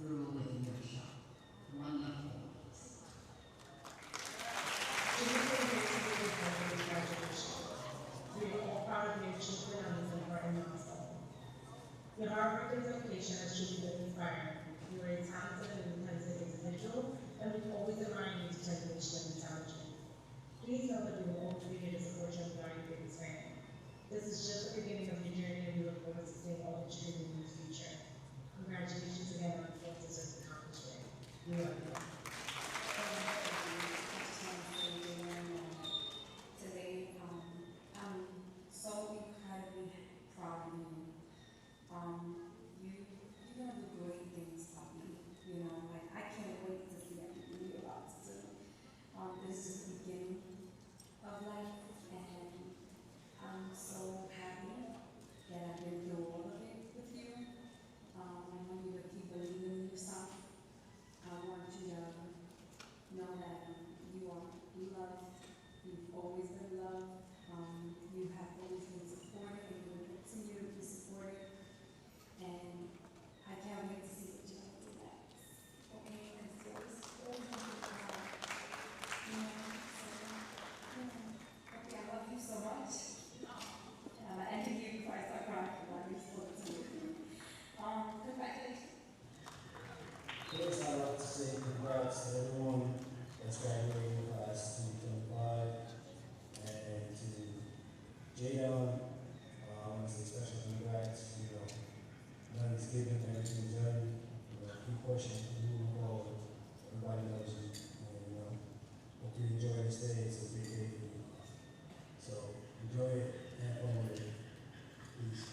through with your show. Wonderful. It is so great to be with you for this graduation. We are all proud of your achievement on this important milestone. Your hard work and dedication has truly been inspiring. You are a talented and intensive individual, and we always admire you to generation and intelligence. Please know that we will always be here to support you and be your biggest fan. This is just the beginning of your journey, and we look forward to seeing all that you do in the future. Congratulations again on your deserved accomplishment. We love you. Today, I'm so incredibly proud of you. You're gonna do great things, puppy. You know, like I can't wait to see everything you're about to do. This is the beginning of life, and I'm so happy that I've been through all of it with you. I want you to keep believing in yourself. I want you to know that you are loved. You've always been loved. You have always been supported, and you will continue to be supported. And I can't wait to see what you're going to do next. Okay? Because you're always going to be proud. You know? So, okay, I love you so much. And I'm ending you before I start crying. I love you so much. Congratulations. First, I'd like to say congrats to everyone that's graduating class 2025, and to Jadon, I want to say special congrats. You know, nothing's given, everything's done. You know, keep pushing, moving forward. Everybody knows you, and you know, hope you enjoy this day. It's a big day for you. So enjoy it, have fun with it. Peace.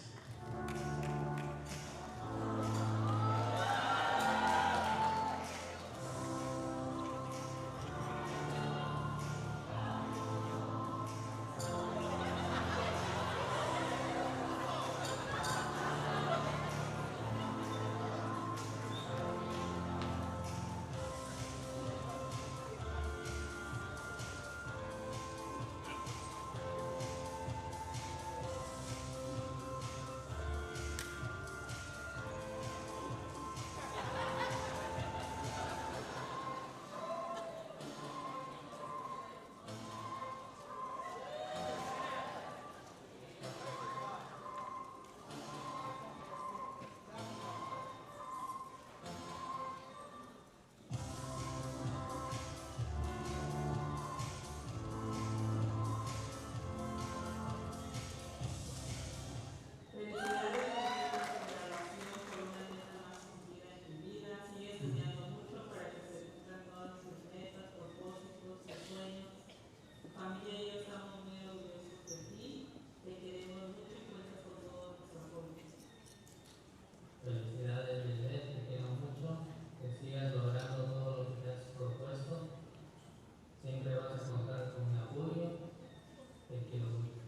Felicidades, Lisbeth, te quiero mucho, que sigas logrando todo lo que te has propuesto. Siempre vas a contar con mi apoyo. Te quiero mucho.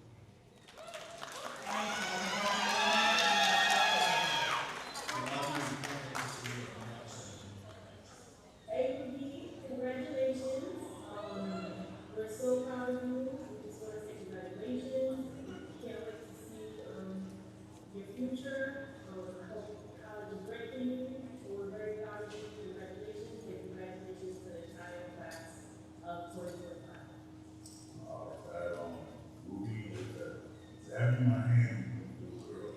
APB, congratulations. We're so proud of you. We just want to say congratulations. Can't wait to see your future. I hope college is great for you. So we're very proud of you. Congratulations, and congratulations to the entire class of 2025. Movie is having my hand with the girl,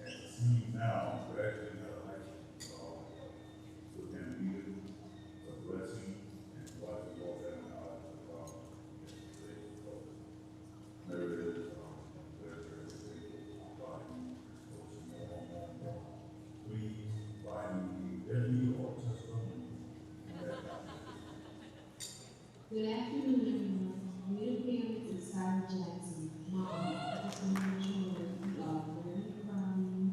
and to see you now graduating out of high school, so it can be a blessing, and watching you all that in the eyes of God. There it is, there's please find me, every or testimony. Good afternoon, everyone. Dear parents and Sarah Jackson, Mom, I just want to let you know that we are very proud of you.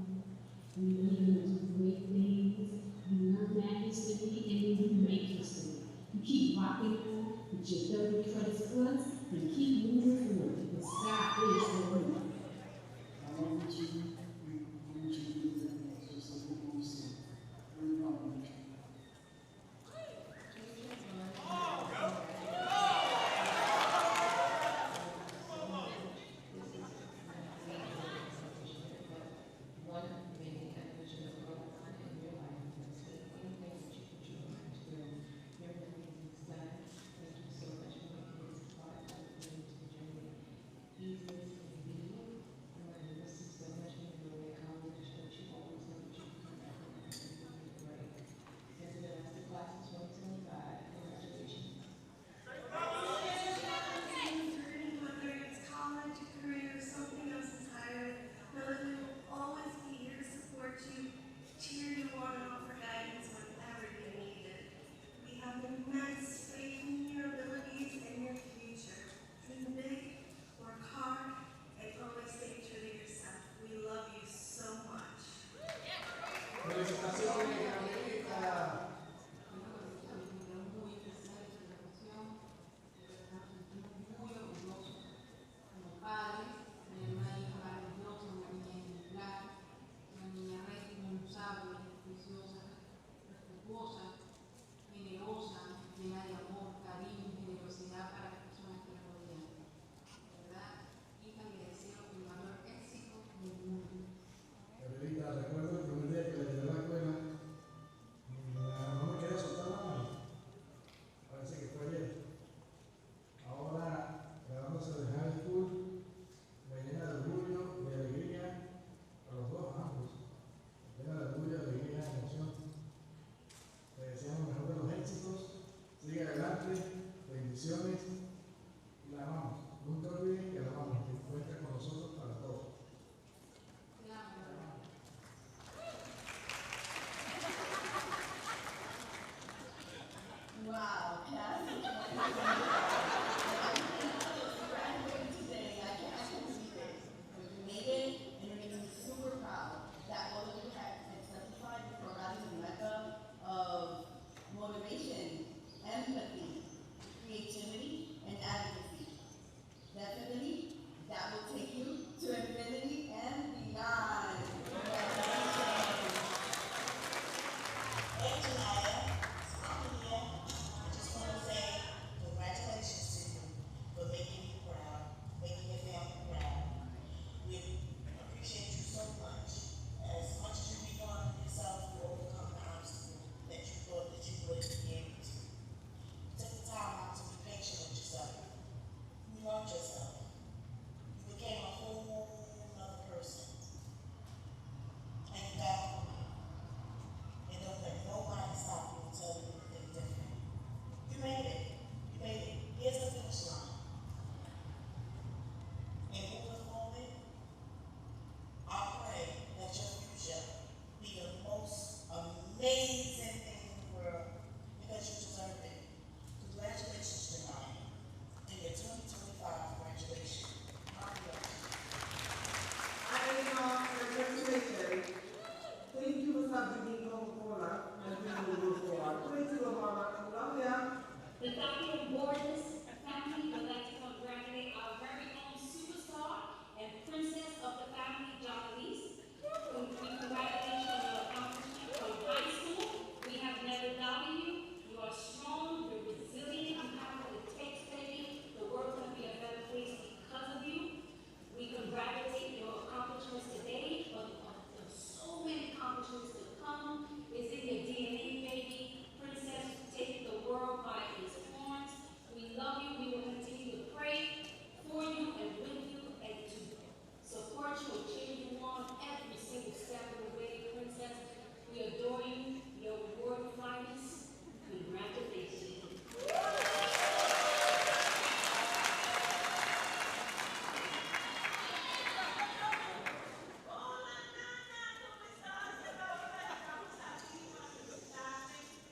We know you're going to do great things. You learn math history and you make history. You keep rocking on with your 30 credits plus and keep moving forward. The sky is the limit. I want you to do that. Just like we want to see. Very proud of you. Graduating today, I can't believe it. But you made it, and you're making me super proud that all of you have exemplified the program in MECA of motivation, empathy, creativity, and advocacy. Definitely, that will take you to infinity and beyond. Congratulations. Hey, Janaya, I'm here. I just want to say congratulations to you for making you proud, making your family proud. We appreciate you so much. As much as you beat on yourself, you overcome the obstacle that you thought that you wouldn't be able to. Take the time out to be patient with yourself. You loved yourself. You became a whole other person. And you got through it. And don't let nobody stop you and tell you anything different. You made it. You made it. Here's the finish line. And moving forward, I pray that your future be the most amazing thing in the world because you deserve it. Congratulations tonight in your 2025 graduation. Congratulations. Thank you for something Coca-Cola and we will move forward. Thank you, Mama. Love ya. The Dr. Borges family would like to congratulate our very own superstar and princess of the family, John Elise. We congratulate you on your accomplishment from high school. We have never doubted you. You are strong, you're resilient, you have what it takes, baby. The world can be a better place because of you. We congratulate your accomplishments today, but there's so many accomplishments to come. It's in your DNA, baby. Princess, take the world by its horns. We love you. We will continue to pray for you and with you and to support you and cheer you on every single step of the way, Princess. We adore you. Your reward finest. Congratulations.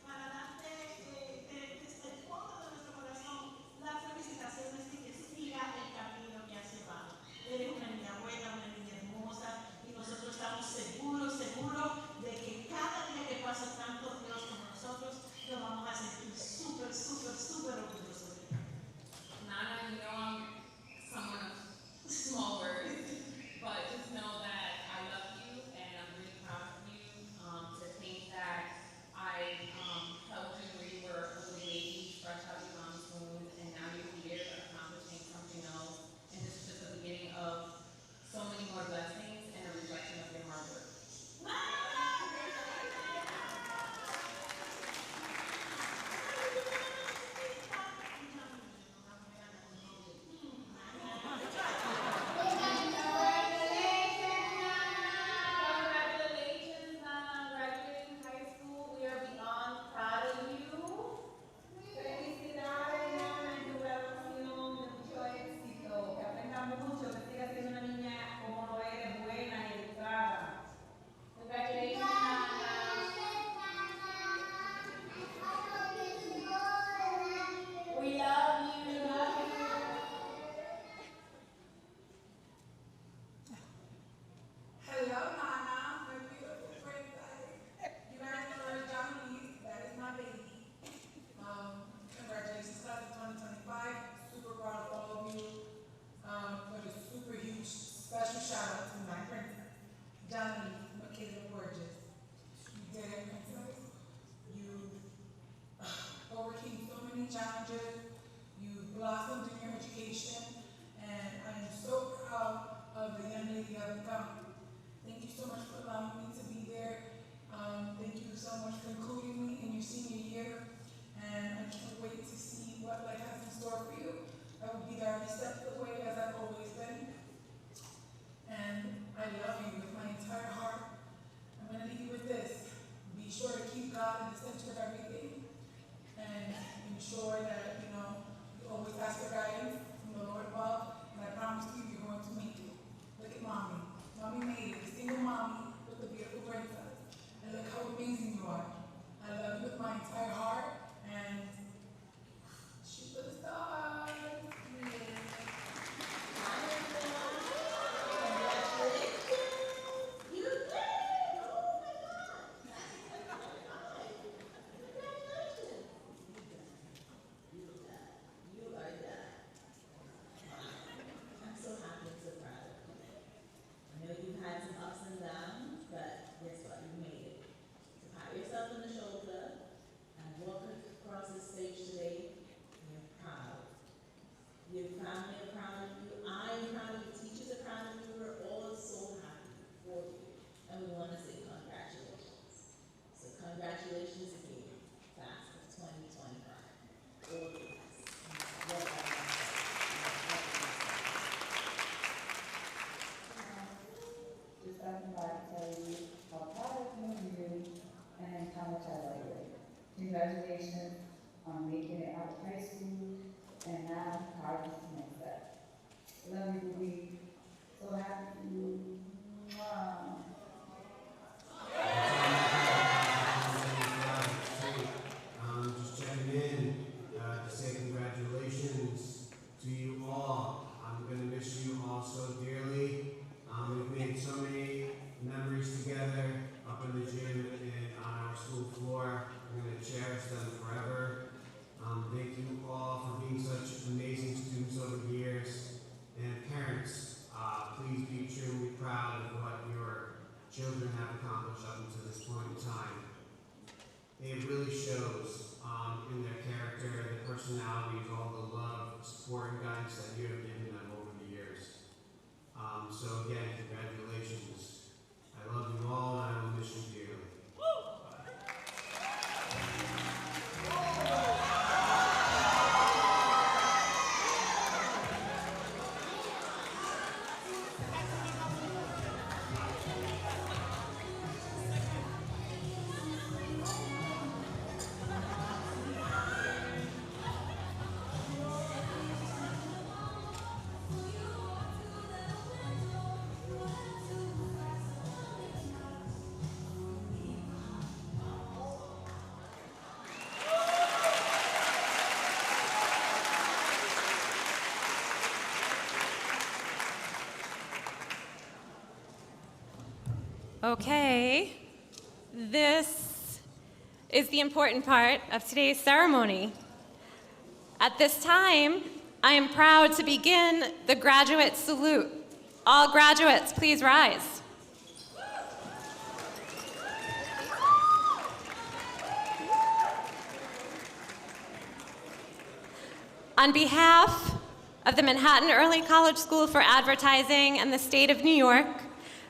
Para darte desde el fondo de nuestro corazón las felicitaciones y que siga el camino que has llevado. Eres una niña buena, una niña hermosa y nosotros estamos seguros de que cada día que pasa tanto Dios como nosotros lo vamos a sentir súper orgullosos de ti. Nana, you know I'm someone of small words, but just know that I love you and I'm really proud of you. To think that I held you where you were a little baby, fresh out your mom's womb, and now you're here accomplishing something else. And this is just the beginning of so many more blessings and a reflection of your hard work. Congratulations, Nana, on graduating high school. We are beyond proud of you. Felicidades, Nana, en tu graduación, de mucho éxito. Que aprendas mucho, que sigas siendo una niña como lo eres, buena y educada. Congratulations, Nana. We love you. Hello, Nana, my beautiful princess. You guys heard John Elise, that is my baby. Congratulations, class of 2025. Super proud of all of you. But a super huge special shout out to my princess, John Elise, Michaela Borges. You did it, princess. You overcame so many challenges. You blossomed in your education, and I am so proud of the young lady you have become. Thank you so much for allowing me to be there. Thank you so much for including me in your senior year. And I can't wait to see what life has in store for you. I will be there every step of the way as I've always been. And I love you with my entire heart. I'm going to leave you with this. Be sure to keep God in the center of everything. And ensure that, you always ask for guidance from the Lord above. And I promise you, you're going to make it. Look at mommy. Mommy made it. A single mommy with a beautiful princess. And look how amazing you are. I love you with my entire heart. And shoot for the Congratulations on making it out of high school, and now college is the next step. Love you, Louie. So happy for you. Mwah. Just checking in to say congratulations to you all. I'm going to miss you all so dearly. We've made so many memories together up in the gym and on our school floor. I'm going to cherish them forever. Thank you all for being such amazing students over the years. And parents, please be extremely proud of what your children have accomplished up until this point in time. It really shows in their character, their personalities, all the love, support, and guidance that you have given them over the years. So again, congratulations. I love you all, and I will miss you dearly. Okay, this is the important part of today's ceremony. At this time, I am proud to begin the graduate salute. All graduates, please rise. On behalf of the Manhattan Early College School for Advertising and the State of New York,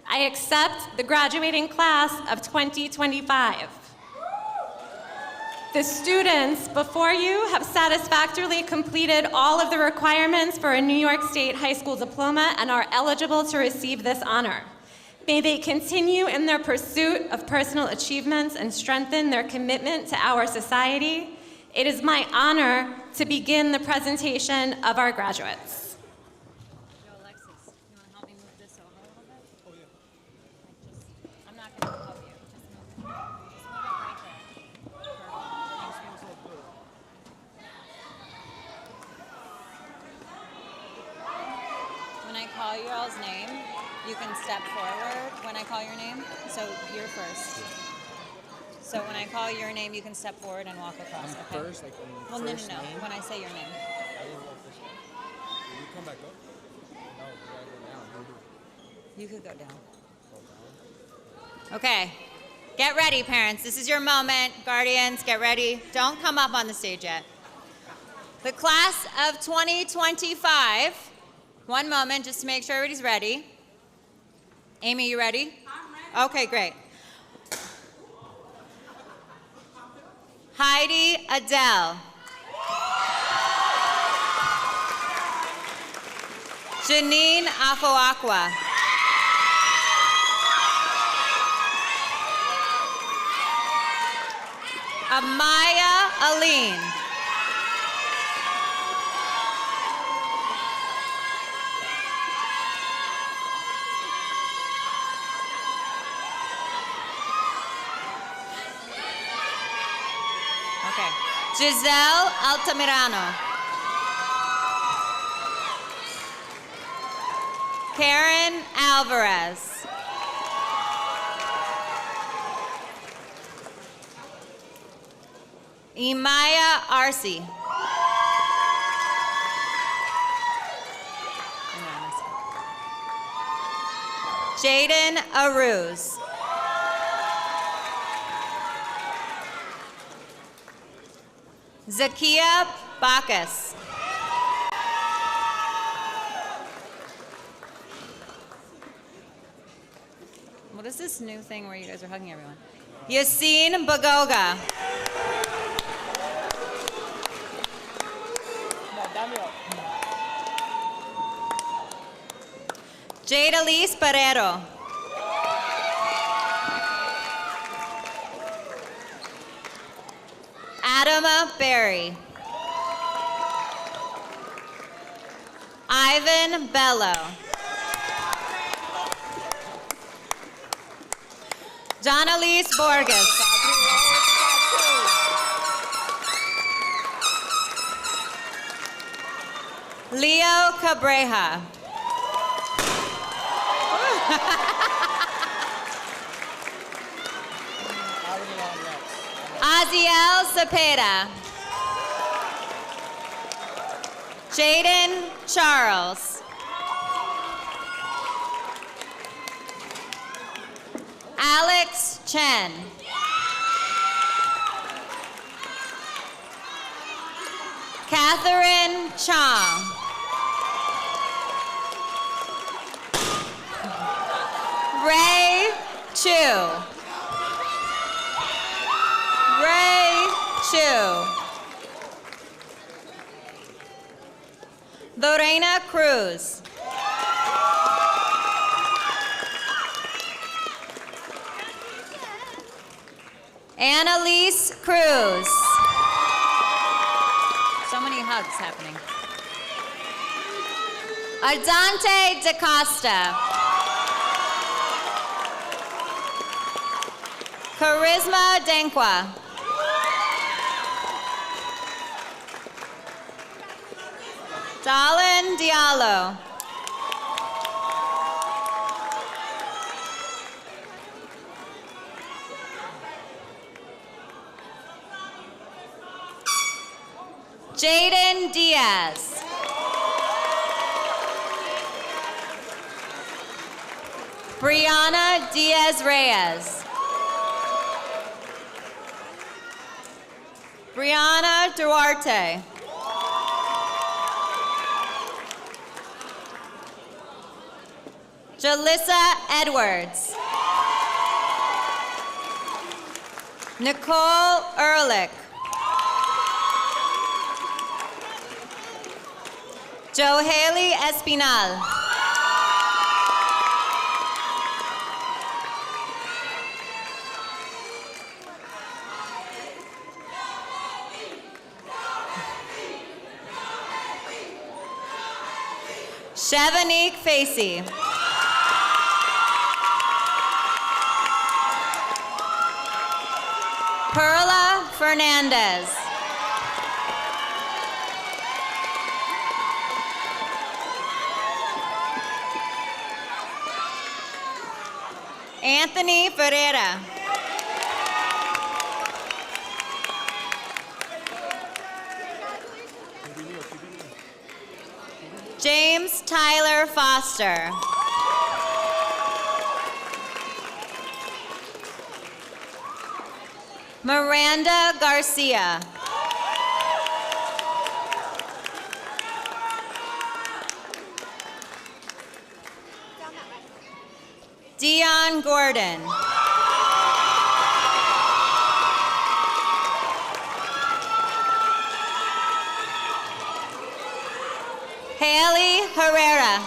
I accept the graduating class of 2025. The students before you have satisfactorily completed all of the requirements for a New York State high school diploma and are eligible to receive this honor. May they continue in their pursuit of personal achievements and strengthen their commitment to our society. It is my honor to begin the presentation of our graduates. Call your all's name, you can step forward when I call your name. So you're first. So when I call your name, you can step forward and walk across. Okay? First, like well, no. name? When I say your name. I didn't walk this way. Will you come back up? No, you gotta go down. You could go down. Okay. Get ready, parents. This is your moment. Guardians, get ready. Don't come up on the stage yet. The class of 2025. One moment, just to make sure everybody's ready. Amy, you ready? I'm ready. Okay, great. Heidi Adele. Janine Afoakwa. Amaya Aline. Giselle Altamirano. Karen Alvarez. Imaya Arce. Jaden Aruz. Zakia Bacchus. What is this new thing where you guys are hugging everyone? Yassine Bagoga. Jade Elise Barrero. Adama Berry. Ivan Bello. Jonalise Borges. Leo Cabreja. Aziel Cepeda. Jaden Charles. Alex Chen. Catherine Chong. Ray Chu. Ray Chu. Lorena Cruz. Annalise Cruz. So many hugs happening. Ardante DaCosta. Charisma Denkwa. Dalin Diallo. Jaden Diaz. Brianna Diaz Reyes. Brianna Duarte. Jalissa Edwards. Nicole Ehrlich. Johaley Espinal. Shavanique Facey. Perla Fernandez. Anthony Ferreira. James Tyler Foster. Miranda Garcia. Dion Gordon. Haley Herrera.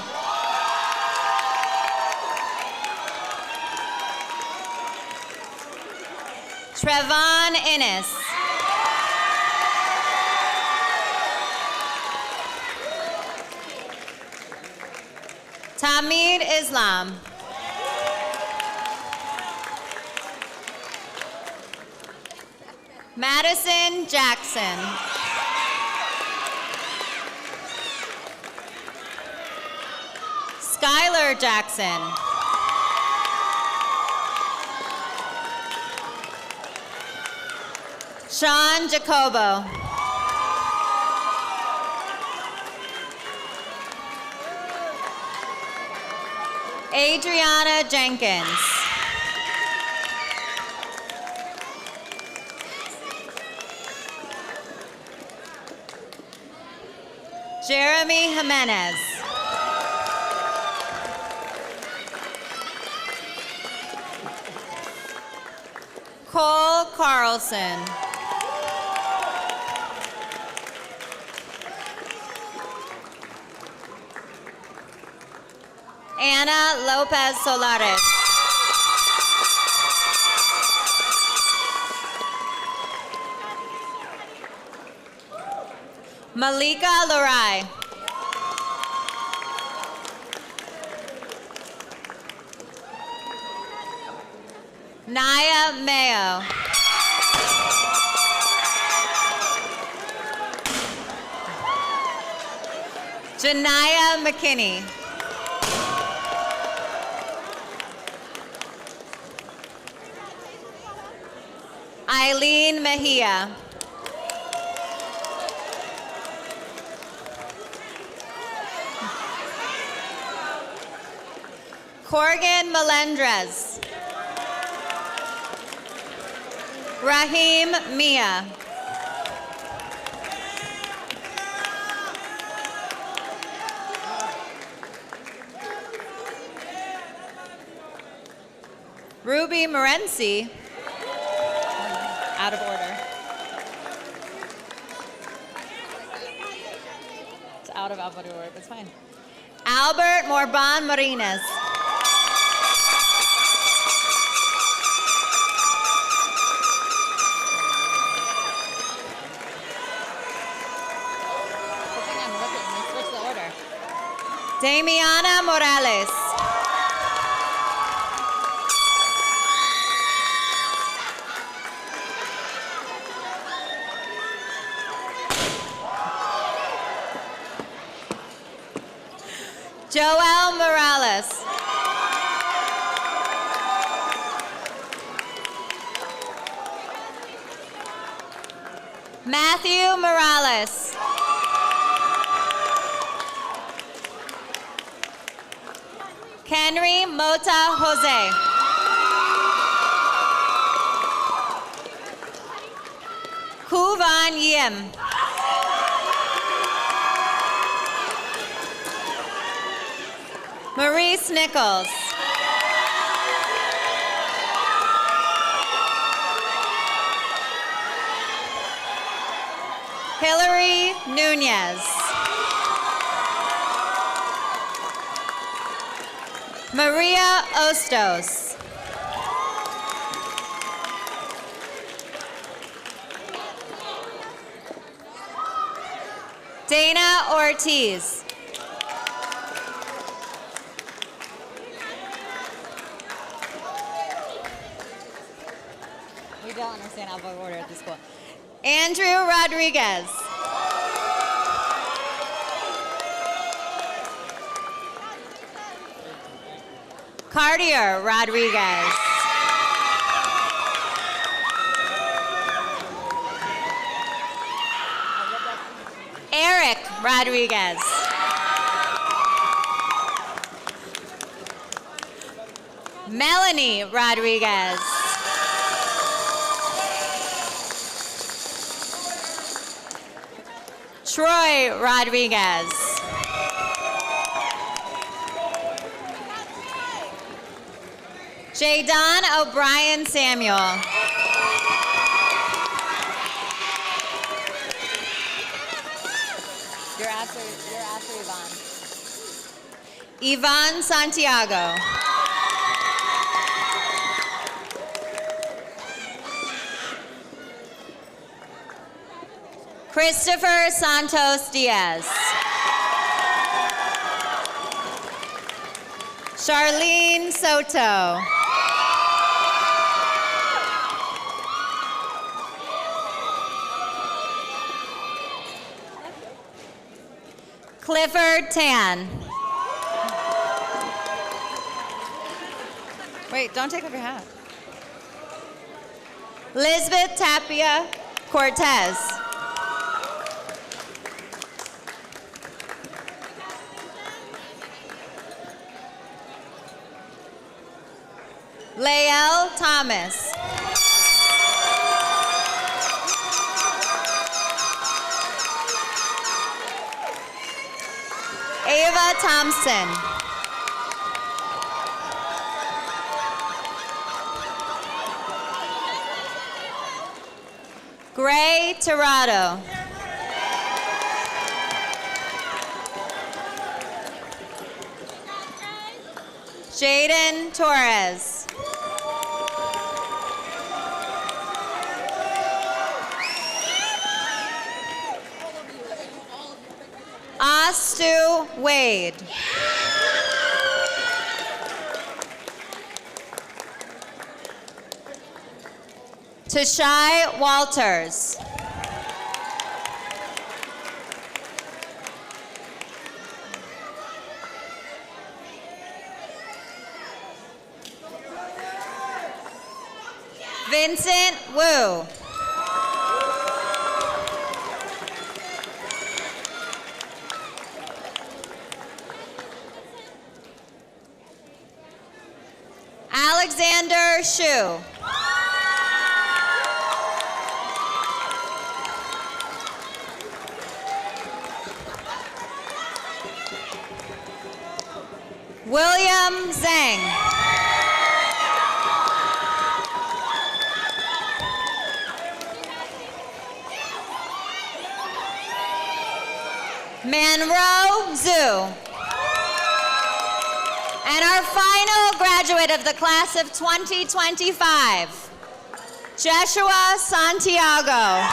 Trevon Innes. Tamid Islam. Madison Jackson. Skylar Jackson. Sean Jacobo. Adriana Jenkins. Jeremy Jimenez. Cole Carlson. Ana Lopez Solares. Malika Lurai. Naya Mayo. Janaya McKinney. Eileen Mejia. Corgan Melendrez. Raheem Mia. Ruby Morency. Out of order. It's out of alphabetical order, but it's fine. Albert Morban Marinas. Damiana Morales. Joel Morales. Matthew Morales. Henry Mota Jose. Kuvan Yim. Maurice Nichols. Hillary Nunez. Maria Ostos. Dana Ortiz. We don't understand alphabetical order at this school. Andrew Rodriguez. Cartier Rodriguez. Eric Rodriguez. Melanie Rodriguez. Troy Rodriguez. Jadon O'Brien Samuel. You're after Yvonne. Yvonne Santiago. Christopher Santos Diaz. Charlene Soto. Clifford Tan. Wait, don't take off your hat. Lisbeth Tapia Cortez. Lael Thomas. Ava Thompson. Gray Tirado. Jaden Torres. Stu Wade. Tashai Walters. Vincent Wu. Alexander Shu. William Zhang. Manro Zhu. And our final graduate of the class of 2025, Joshua Santiago.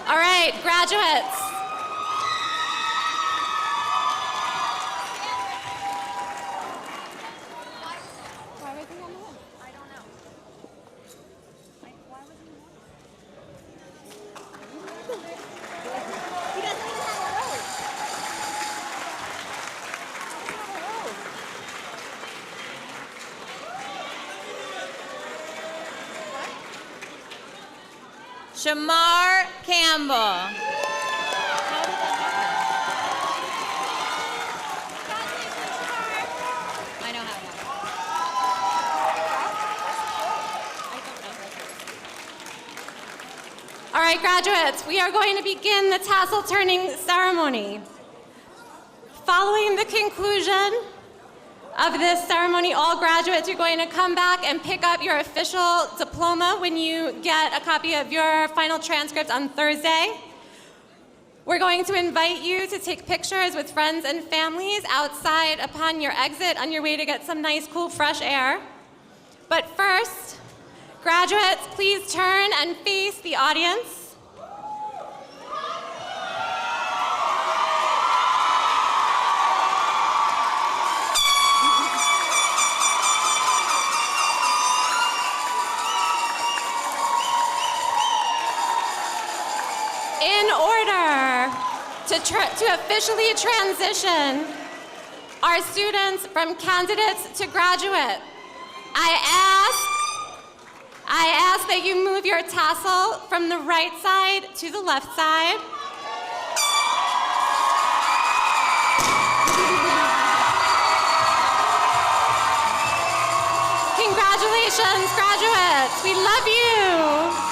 All right, graduates. Shamar Campbell. I know how to. All right, graduates, we are going to begin the tassel turning ceremony. Following the conclusion of this ceremony, all graduates are going to come back and pick up your official diploma when you get a copy of your final transcript on Thursday. We're going to invite you to take pictures with friends and families outside upon your exit on your way to get some nice, cool, fresh air. But first, graduates, please turn and face the audience. In order to officially transition our students from candidates to graduate, I ask that you move your tassel from the right side to the left side. Congratulations, graduates. We love you.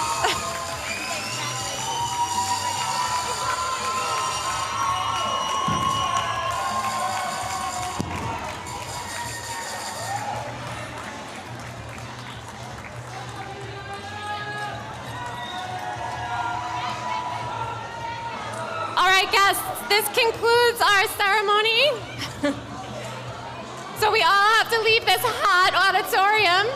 All right, guests, this concludes our ceremony. So we all have to leave this hot auditorium.